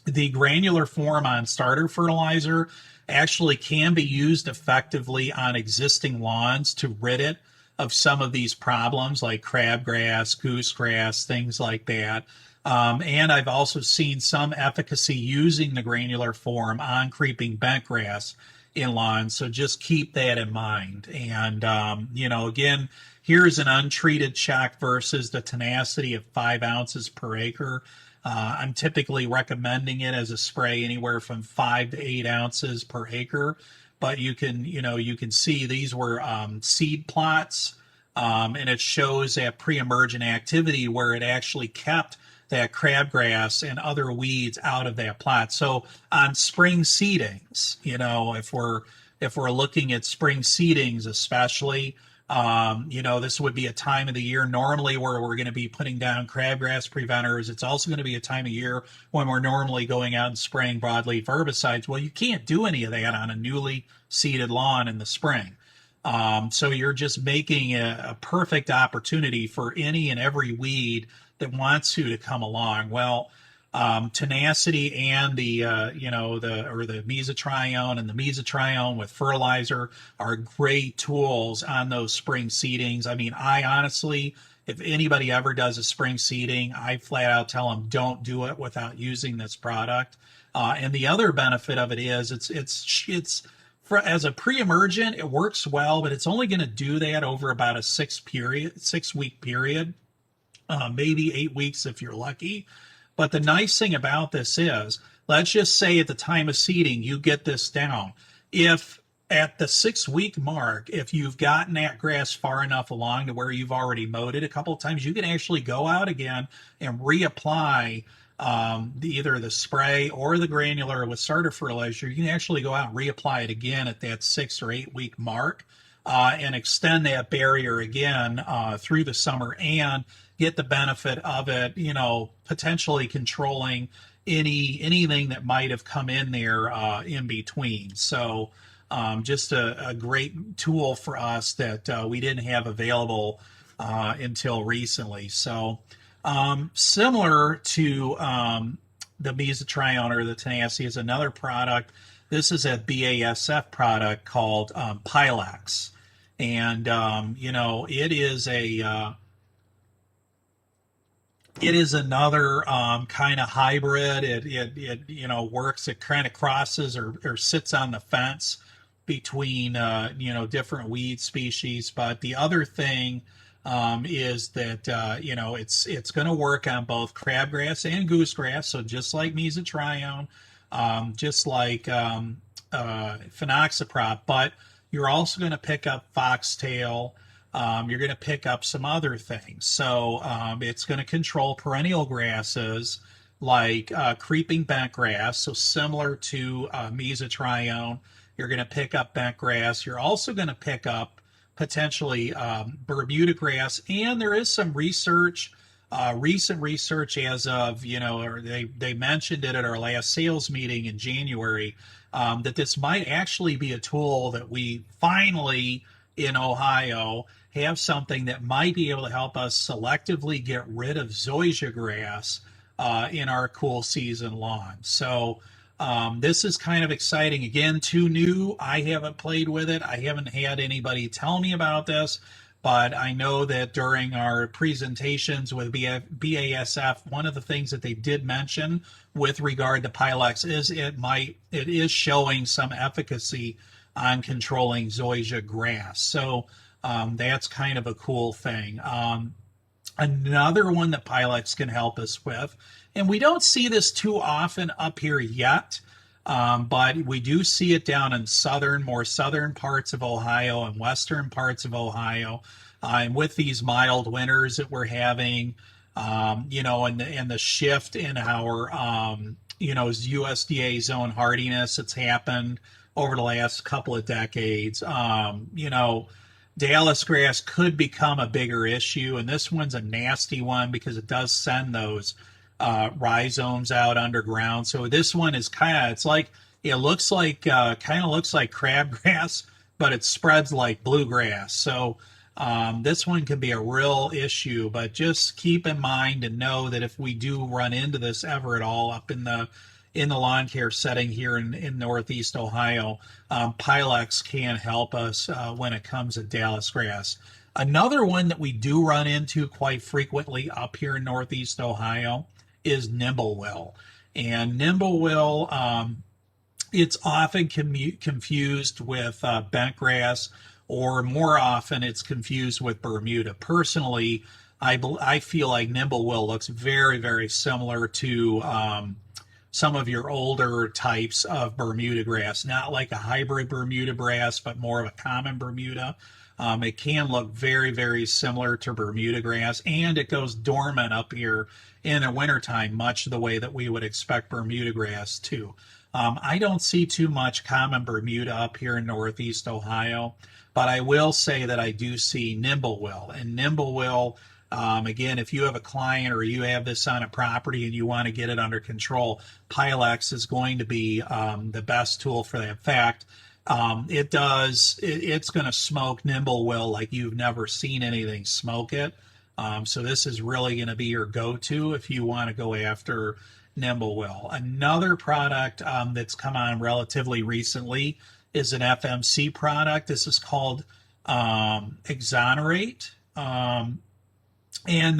the granular form on starter fertilizer actually can be used effectively on existing lawns to rid it of some of these problems like crabgrass, goosegrass, things like that. And I've also seen some efficacy using the granular form on creeping bentgrass in lawns. So just keep that in mind. And, again, here's an untreated check versus the tenacity of 5 ounces per acre. I'm typically recommending it as a spray anywhere from 5 to 8 ounces per acre. But you can see these were seed plots, and it shows that pre-emergent activity where it actually kept that crabgrass and other weeds out of that plot. So on spring seedings, if we're looking at spring seedings, especially, this would be a time of the year normally where we're going to be putting down crabgrass preventers. It's also going to be a time of year when we're normally going out and spraying broadleaf herbicides. Well, you can't do any of that on a newly seeded lawn in the spring. So you're just making a perfect opportunity for any and every weed that wants to come along. Well, tenacity and the mesotrione and the mesotrione with fertilizer are great tools on those spring seedings. I mean, I honestly, if anybody ever does a spring seeding, I flat out tell them don't do it without using this product. And the other benefit of it is it's as a pre-emergent, it works well, but it's only going to do that over about a 6-week period. Maybe 8 weeks if you're lucky. But the nice thing about this is, let's just say at the time of seeding, you get this down. If at the 6-week mark, if you've gotten that grass far enough along to where you've already mowed it a couple of times, you can actually go out again and reapply either the spray or the granular with starter fertilizer. You can actually go out and reapply it again at that 6 or 8 week mark and extend that barrier again through the summer and get the benefit of it, potentially controlling anything that might have come in there in between. So just a great tool for us that we didn't have available until recently. So similar to the mesotrione or the tenacity is another product. This is a BASF product called Pilex. And, it is another kind of hybrid. It works. It kind of crosses or sits on the fence between different weed species. But the other thing is that it's going to work on both crabgrass and goosegrass. So just like mesotrione, just like phenoxyprop, but you're also going to pick up foxtail. You're going to pick up some other things. So it's going to control perennial grasses like creeping bentgrass. So similar to mesotrione, you're going to pick up bentgrass. You're also going to pick up potentially Bermuda grass. And there is some research, recent research as of, or they mentioned it at our last sales meeting in January, that this might actually be a tool that we finally in Ohio have something that might be able to help us selectively get rid of zoysia grass in our cool season lawns. So this is kind of exciting. Again, too new. I haven't played with it. I haven't had anybody tell me about this, but I know that during our presentations with BASF, one of the things that they did mention with regard to Pilex is it is showing some efficacy on controlling zoysia grass. So that's kind of a cool thing. Another one that Pilex can help us with, and we don't see this too often up here yet, but we do see it down in more southern parts of Ohio and western parts of Ohio. And with these mild winters that we're having, and the shift in our, USDA zone hardiness that's happened over the last couple of decades. Dallas grass could become a bigger issue, and this one's a nasty one because it does send those rhizomes out underground. So this one is it looks like kind of looks like crabgrass, but it spreads like bluegrass. So this one can be a real issue, but just keep in mind and know that if we do run into this ever at all up in the lawn care setting here in Northeast Ohio, Pilex can help us when it comes to Dallas grass. Another one that we do run into quite frequently up here in Northeast Ohio is nimblewill. And nimblewill, it's often confused with bentgrass, or more often it's confused with Bermuda. Personally, I feel like nimblewill looks very, very similar to some of your older types of Bermuda grass, not like a hybrid Bermuda grass, but more of a common Bermuda. It can look very, very similar to Bermuda grass, and it goes dormant up here in the wintertime, much the way that we would expect Bermuda grass to. I don't see too much common Bermuda up here in Northeast Ohio, but I will say that I do see nimblewill. And nimblewill, again, if you have a client or you have this on a property and you want to get it under control, Pilex is going to be the best tool for that. In fact, it's going to smoke nimblewill like you've never seen anything smoke it. So this is really going to be your go-to if you want to go after nimblewill. Another product that's come on relatively recently is an FMC product. This is called Exonerate. And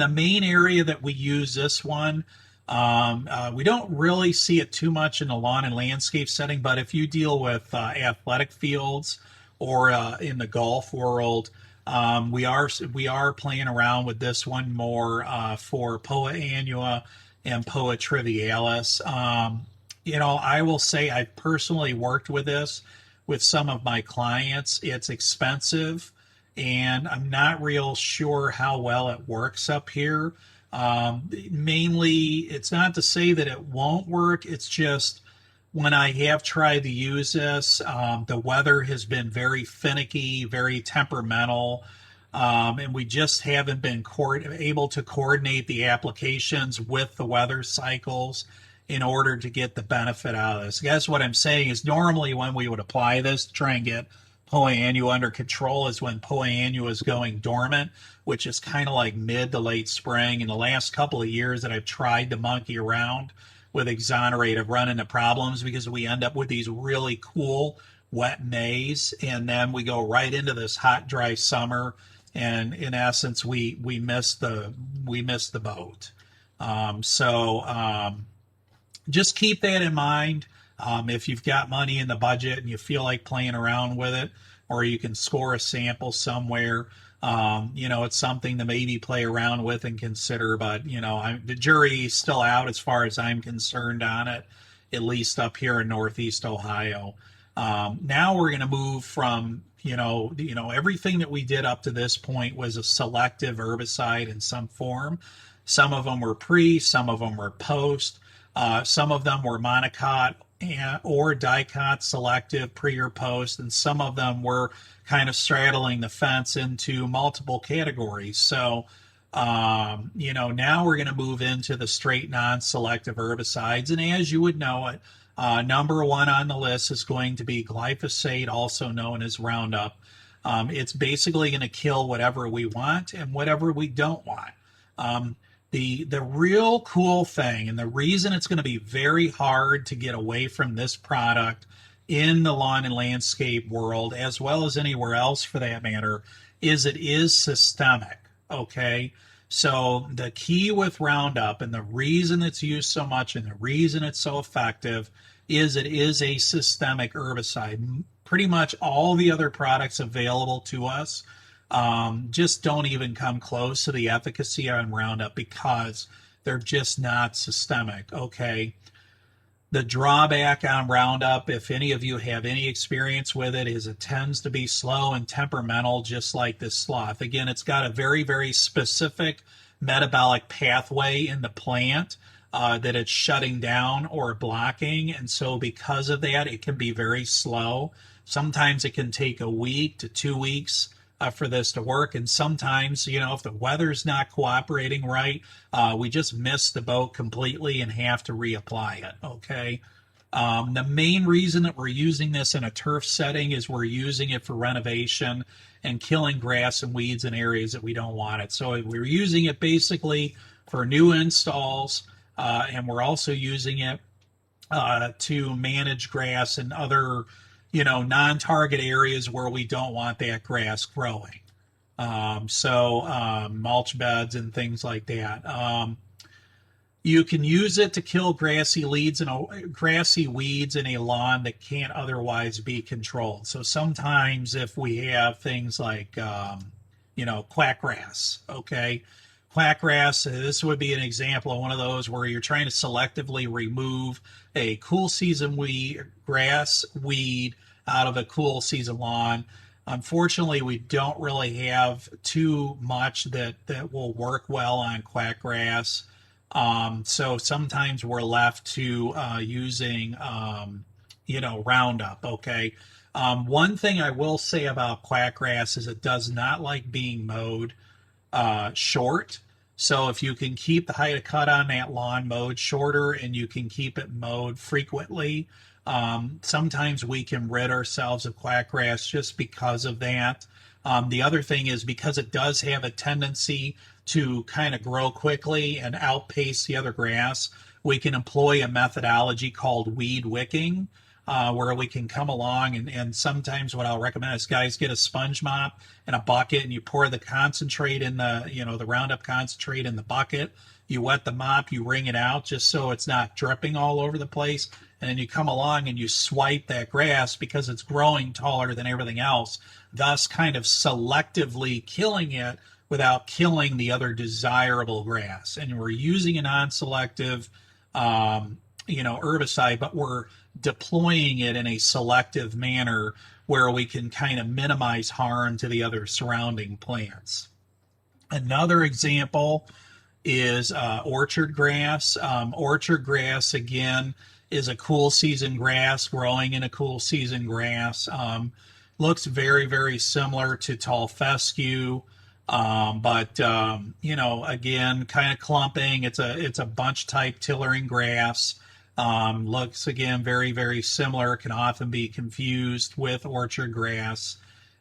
the main area that we use this one, we don't really see it too much in the lawn and landscape setting, but if you deal with athletic fields or in the golf world, we are playing around with this one more for Poa annua and Poa trivialis. I will say I've personally worked with this with some of my clients. It's expensive, and I'm not real sure how well it works up here. Mainly, it's not to say that it won't work. It's just when I have tried to use this, the weather has been very finicky, very temperamental, and we just haven't been able to coordinate the applications with the weather cycles in order to get the benefit out of this. I guess what I'm saying is normally when we would apply this to try and get Poa annua under control is when Poa annua is going dormant, which is kind of like mid to late spring. In the last couple of years that I've tried to monkey around with Exonerate, I've run into problems because we end up with these really cool wet Mays, and then we go right into this hot, dry summer, and in essence, we miss the boat. Just keep that in mind. If you've got money in the budget and you feel like playing around with it, or you can score a sample somewhere, it's something to maybe play around with and consider. But the jury's still out as far as I'm concerned on it, at least up here in Northeast Ohio. Now we're going to move from everything that we did up to this point was a selective herbicide in some form. Some of them were pre, some of them were post, some of them were monocot or dicot selective pre or post, and some of them were kind of straddling the fence into multiple categories. So, now we're going to move into the straight non-selective herbicides, and as you would know it, number one on the list is going to be glyphosate, also known as Roundup. It's basically going to kill whatever we want and whatever we don't want. The real cool thing, and the reason it's going to be very hard to get away from this product in the lawn and landscape world, as well as anywhere else for that matter, is it is systemic, okay? So the key with Roundup, and the reason it's used so much and the reason it's so effective, is it is a systemic herbicide. Pretty much all the other products available to us just don't even come close to the efficacy on Roundup because they're just not systemic, okay? The drawback on Roundup, if any of you have any experience with it, is it tends to be slow and temperamental, just like this sloth. Again, it's got a very, very specific metabolic pathway in the plant that it's shutting down or blocking. And so because of that, it can be very slow. Sometimes it can take a week to 2 weeks for this to work. And sometimes, if the weather's not cooperating right, we just miss the boat completely and have to reapply it. Okay. The main reason that we're using this in a turf setting is we're using it for renovation and killing grass and weeds in areas that we don't want it. So we're using it basically for new installs, and we're also using it to manage grass and other, non-target areas where we don't want that grass growing. Mulch beds and things like that. You can use it to kill grassy weeds in a lawn that can't otherwise be controlled. So sometimes if we have things like, quackgrass, okay, quackgrass, this would be an example of one of those where you're trying to selectively remove a cool season grass weed out of a cool season lawn. Unfortunately, we don't really have too much that will work well on quackgrass. So sometimes we're left to using, Roundup. Okay. One thing I will say about quackgrass is it does not like being mowed short. So if you can keep the height of cut on that lawn mowed shorter and you can keep it mowed frequently, sometimes we can rid ourselves of quackgrass just because of that. The other thing is because it does have a tendency to kind of grow quickly and outpace the other grass, we can employ a methodology called weed wicking, where we can come along and sometimes what I'll recommend is guys get a sponge mop and a bucket and you pour the concentrate in the Roundup concentrate in the bucket. You wet the mop, you wring it out just so it's not dripping all over the place. And then you come along and you swipe that grass because it's growing taller than everything else, thus kind of selectively killing it without killing the other desirable grass. And we're using a non-selective, herbicide, but we're deploying it in a selective manner where we can kind of minimize harm to the other surrounding plants. Another example is orchard grass. Orchard grass, again, is a cool season grass growing in a cool season grass. Looks very, very similar to tall fescue. Again, kind of clumping. It's a bunch type tillering grass. Looks again very, very similar. Can often be confused with orchard grass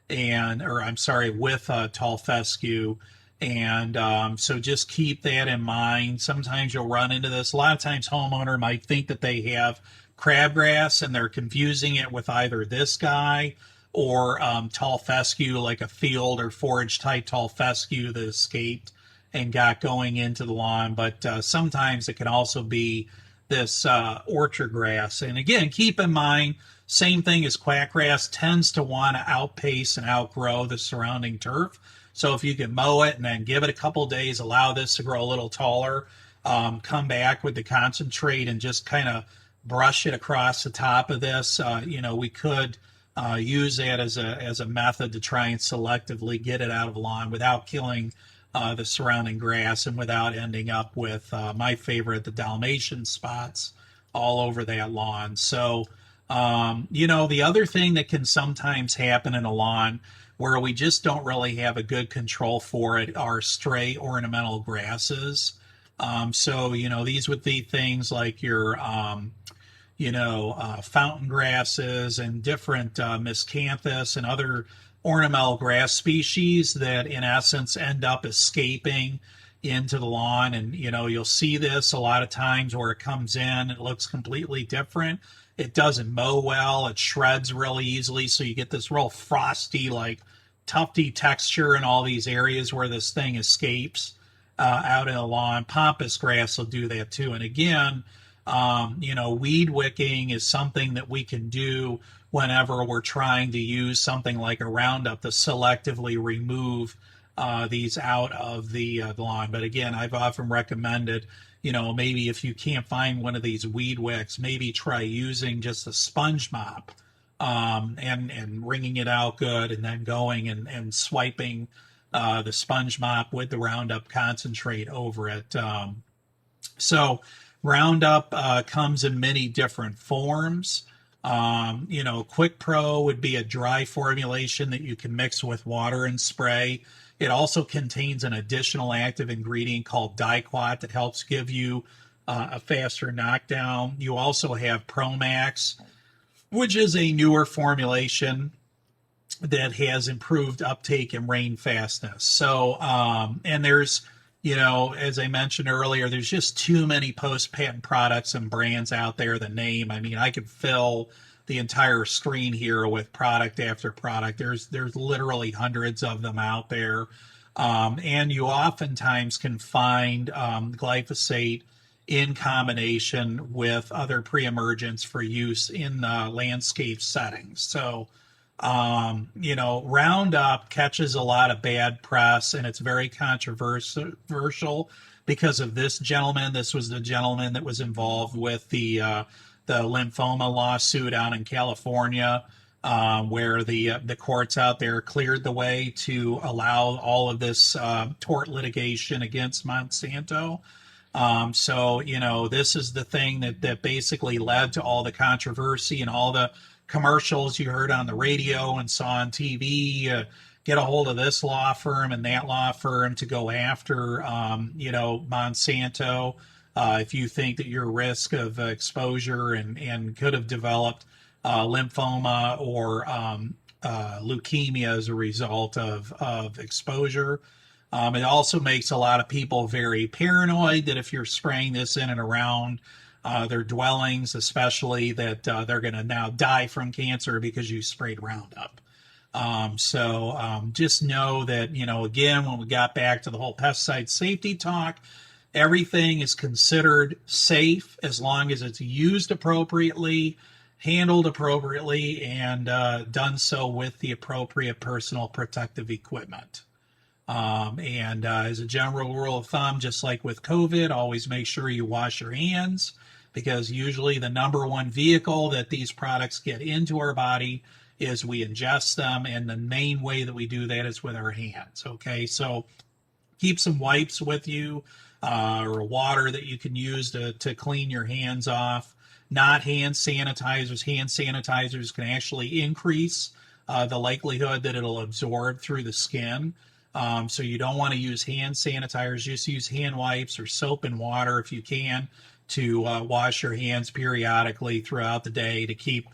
with tall fescue. And so just keep that in mind. Sometimes you'll run into this. A lot of times homeowner might think that they have crabgrass and they're confusing it with either this guy or tall fescue, like a field or forage type tall fescue that escaped and got going into the lawn. But sometimes it can also be this orchard grass. And again, keep in mind, same thing as quackgrass tends to want to outpace and outgrow the surrounding turf. So if you can mow it and then give it a couple of days, allow this to grow a little taller, come back with the concentrate and just kind of brush it across the top of this. We could use that as a method to try and selectively get it out of the lawn without killing the surrounding grass and without ending up with my favorite, the Dalmatian spots all over that lawn. So, the other thing that can sometimes happen in a lawn where we just don't really have a good control for it are stray ornamental grasses. These would be things like your fountain grasses and different miscanthus and other ornamental grass species that in essence end up escaping into the lawn. And, you'll see this a lot of times where it comes in, it looks completely different. It doesn't mow well. It shreds really easily. So you get this real frosty, like tufty texture in all these areas where this thing escapes out in the lawn. Pampas grass will do that too. And again, weed wicking is something that we can do whenever we're trying to use something like a Roundup to selectively remove these out of the lawn. But again, I've often recommended, maybe if you can't find one of these weed wicks, maybe try using just a sponge mop and wringing it out good and then going and swiping the sponge mop with the Roundup concentrate over it. Roundup comes in many different forms. Quick Pro would be a dry formulation that you can mix with water and spray. It also contains an additional active ingredient called diquat that helps give you a faster knockdown. You also have Promax, which is a newer formulation that has improved uptake and rain fastness. So, and there's, as I mentioned earlier, there's just too many post-patent products and brands out there to name. I mean, I could fill the entire screen here with product after product. There's literally hundreds of them out there. And you oftentimes can find glyphosate in combination with other pre-emergents for use in landscape settings. So, Roundup catches a lot of bad press, and it's very controversial because of this gentleman. This was the gentleman that was involved with the lymphoma lawsuit out in California, where the courts out there cleared the way to allow all of this tort litigation against Monsanto. This is the thing that basically led to all the controversy and all the commercials you heard on the radio and saw on TV. Get a hold of this law firm and that law firm to go after, Monsanto. If you think that your risk of exposure and could have developed lymphoma or leukemia as a result of exposure. It also makes a lot of people very paranoid that if you're spraying this in and around their dwellings, especially, that they're going to now die from cancer because you sprayed Roundup. Just know that, again, when we got back to the whole pesticide safety talk, everything is considered safe as long as it's used appropriately, handled appropriately, and done so with the appropriate personal protective equipment. As a general rule of thumb, just like with COVID, always make sure you wash your hands, because usually the number one vehicle that these products get into our body is we ingest them, and the main way that we do that is with our hands. Okay, so keep some wipes with you, or water that you can use to clean your hands off. Not hand sanitizers. Hand sanitizers can actually increase the likelihood that it'll absorb through the skin. So you don't want to use hand sanitizers. Just use hand wipes or soap and water if you can to wash your hands periodically throughout the day to keep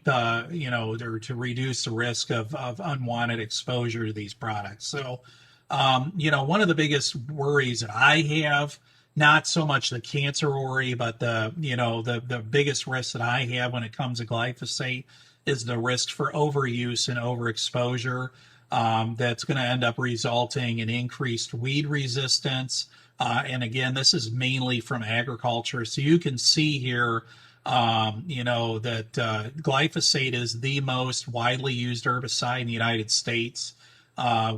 or to reduce the risk of unwanted exposure to these products. So, one of the biggest worries that I have, not so much the cancer worry, but the biggest risk that I have when it comes to glyphosate is the risk for overuse and overexposure. That's going to end up resulting in increased weed resistance. And again, this is mainly from agriculture. So you can see here, that glyphosate is the most widely used herbicide in the United States,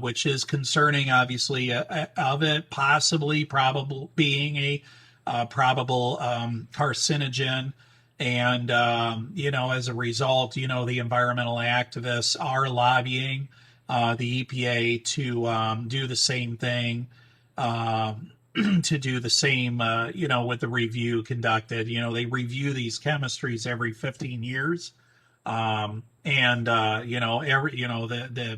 which is concerning, obviously, of it possibly probable being a probable carcinogen. And, as a result, the environmental activists are lobbying the EPA to do the same thing, to do the same, with the review conducted. They review these chemistries every 15 years. The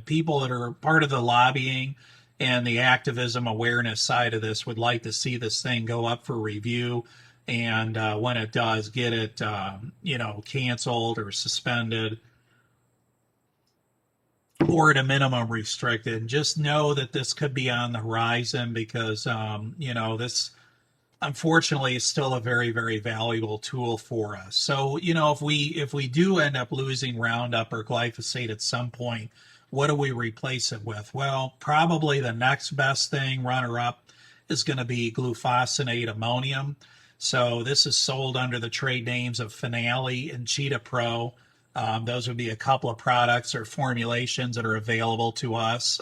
people that are part of the lobbying and the activism awareness side of this would like to see this thing go up for review. And when it does, get it, canceled or suspended, or at a minimum restricted. Just know that this could be on the horizon, because this unfortunately is still a very, very valuable tool for us. So if we do end up losing Roundup or glyphosate at some point, what do we replace it with? Well, probably the next best thing, runner up, is going to be glufosinate ammonium. So this is sold under the trade names of Finale and Cheetah Pro. Those would be a couple of products or formulations that are available to us.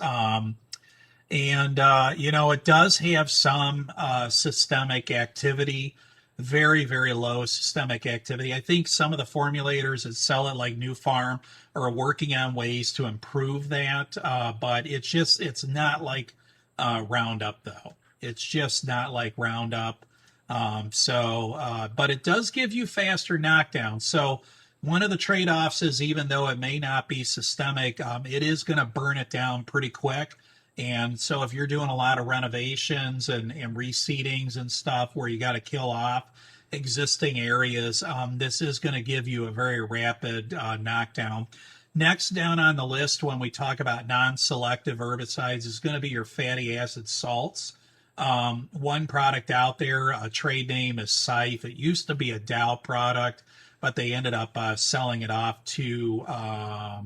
It does have some systemic activity, very, very low systemic activity. I think some of the formulators that sell it, like New Farm, are working on ways to improve that. But it's not like Roundup, though. It's just not like Roundup. But it does give you faster knockdown. So one of the trade-offs is even though it may not be systemic, it is going to burn it down pretty quick. And so if you're doing a lot of renovations and reseedings and stuff where you got to kill off existing areas, this is going to give you a very rapid knockdown. Next down on the list when we talk about non-selective herbicides is going to be your fatty acid salts. One product out there, a trade name is Scythe. It used to be a Dow product, but they ended up selling it off to, I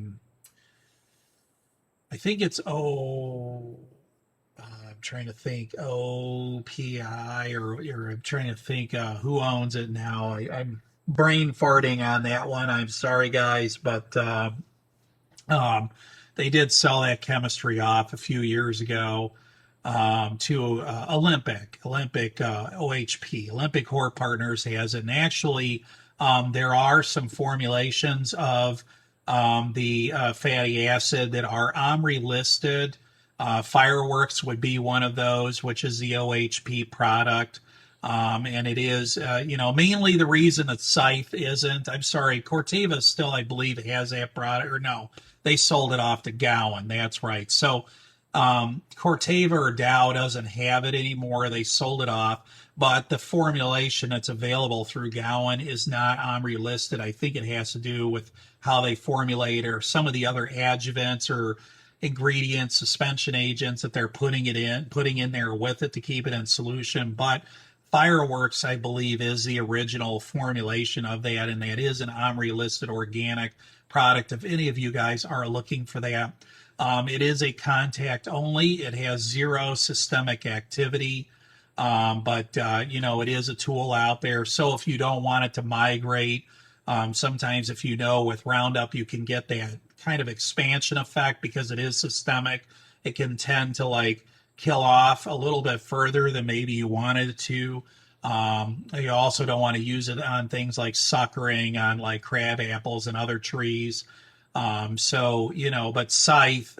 think it's I'm trying to think OPI or I'm trying to think who owns it now. I'm brain farting on that one. I'm sorry, guys, but um, they did sell that chemistry off a few years ago to Olympic OHP. Olympic Hort Partners has it. And actually, there are some formulations of the fatty acid that are OMRI listed. Fireworks would be one of those, which is the OHP product. And it is, mainly the reason that Scythe isn't, I'm sorry, Corteva still, I believe, has that product, or no, they sold it off to Gowan. That's right. So Corteva or Dow doesn't have it anymore. They sold it off, but the formulation that's available through Gowan is not OMRI listed. I think it has to do with how they formulate or some of the other adjuvants or ingredients, suspension agents that they're putting in there with it to keep it in solution. But Fireworks, I believe, is the original formulation of that, and that is an OMRI listed organic product. If any of you guys are looking for that, it is a contact only. It has zero systemic activity, but it is a tool out there. So if you don't want it to migrate, sometimes if with Roundup you can get that kind of expansion effect because it is systemic. It can tend to kill off a little bit further than maybe you wanted it to. You also don't want to use it on things like suckering on like crab apples and other trees. But Scythe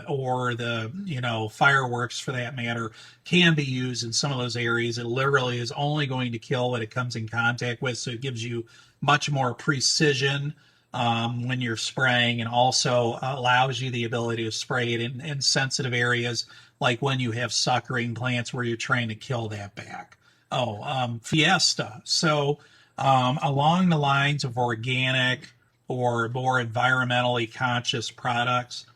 or the Fireworks for that matter can be used in some of those areas. It literally is only going to kill what it comes in contact with, so it gives you much more precision when you're spraying, and also allows you the ability to spray it in sensitive areas like when you have suckering plants where you're trying to kill that back. Fiesta. So along the lines of organic or more environmentally conscious products,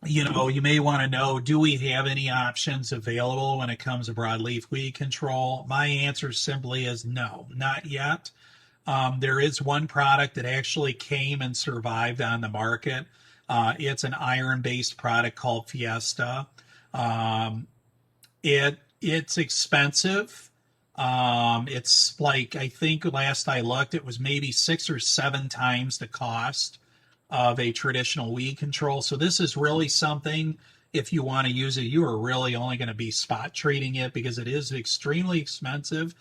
you may want to know, do we have any options available when it comes to broadleaf weed control? My answer simply is no, not yet. There is one product that actually came and survived on the market. It's an iron-based product called Fiesta. It's expensive. It's like, I think last I looked, it was maybe 6 or 7 times the cost of a traditional weed control. So this is really something, if you want to use it, you are really only going to be spot treating it because it is extremely expensive.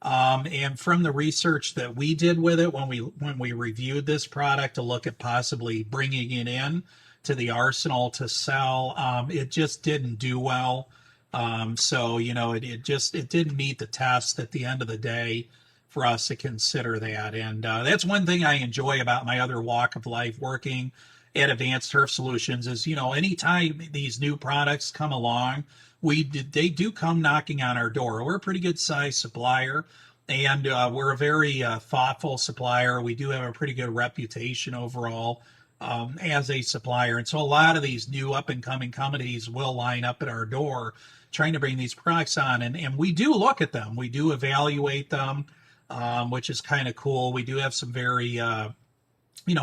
And from the research that we did with it when we reviewed this product to look at possibly bringing it in to the arsenal to sell, it just didn't do well. It didn't meet the test at the end of the day for us to consider that. And that's one thing I enjoy about my other walk of life working at Advanced Turf Solutions is, anytime these new products come along, they do come knocking on our door. We're a pretty good sized supplier, and we're a very thoughtful supplier. We do have a pretty good reputation overall as a supplier. And so a lot of these new up and coming companies will line up at our door trying to bring these products on. And we do look at them. We do evaluate them, which is kind of cool. We do have some very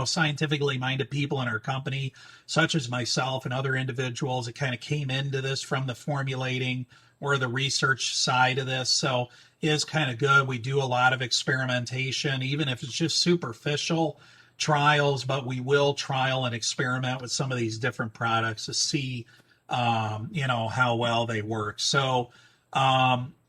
scientifically minded people in our company, such as myself and other individuals that kind of came into this from the formulating or the research side of this. So it is kind of good. We do a lot of experimentation, even if it's just superficial trials, but we will trial and experiment with some of these different products to see, how well they work. So,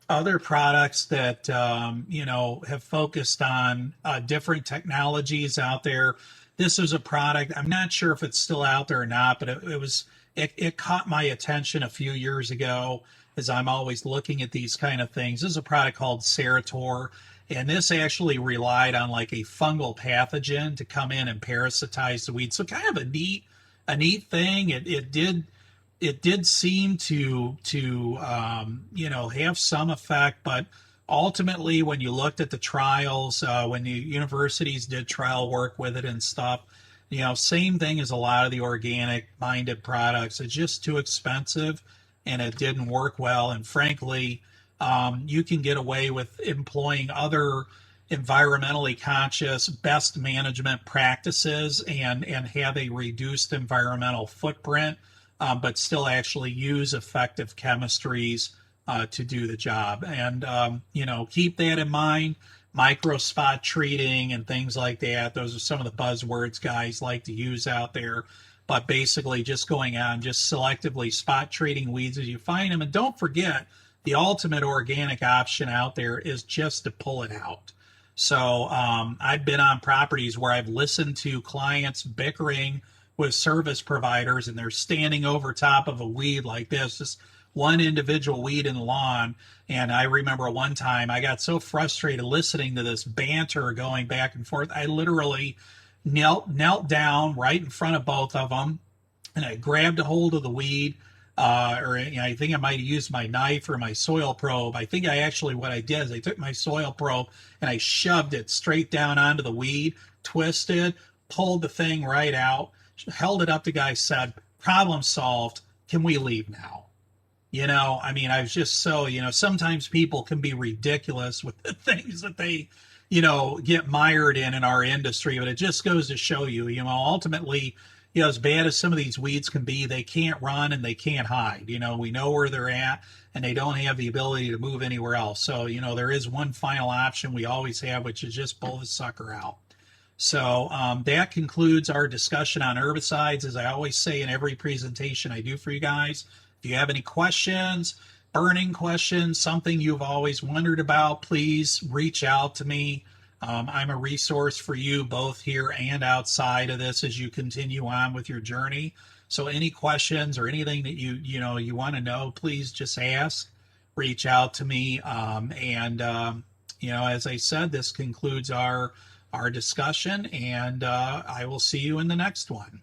other products that have focused on different technologies out there. This is a product, I'm not sure if it's still out there or not, but it was it caught my attention a few years ago as I'm always looking at these kind of things. This is a product called Cerator, and this actually relied on like a fungal pathogen to come in and parasitize the weed. So kind of a neat thing. It did seem to have some effect, but ultimately when you looked at the trials, when the universities did trial work with it and stuff, same thing as a lot of the organic minded products. It's just too expensive and it didn't work well. And frankly, you can get away with employing other environmentally conscious best management practices and have a reduced environmental footprint, but still actually use effective chemistries to do the job. And, keep that in mind. Micro spot treating and things like that. Those are some of the buzzwords guys like to use out there. But basically, just going on, just selectively spot treating weeds as you find them. And don't forget, the ultimate organic option out there is just to pull it out. So I've been on properties where I've listened to clients bickering with service providers, and they're standing over top of a weed like this, just one individual weed in the lawn. And I remember one time I got so frustrated listening to this banter going back and forth. I literally knelt down right in front of both of them, and I grabbed a hold of the weed. Or I think I might have used my knife or my soil probe. I think what I did is I took my soil probe and I shoved it straight down onto the weed, twisted, pulled the thing right out, held it up. The guy said, "Problem solved. Can we leave now?" I was just so, sometimes people can be ridiculous with the things that they, get mired in our industry. But it just goes to show you, ultimately, as bad as some of these weeds can be, they can't run and they can't hide. We know where they're at and they don't have the ability to move anywhere else. So, there is one final option we always have, which is just pull the sucker out. So that concludes our discussion on herbicides. As I always say in every presentation I do for you guys, if you have any questions, burning questions, something you've always wondered about, please reach out to me. I'm a resource for you both here and outside of this as you continue on with your journey. So any questions or anything that you want to know, please just ask, reach out to me. As I said, this concludes our discussion, and I will see you in the next one.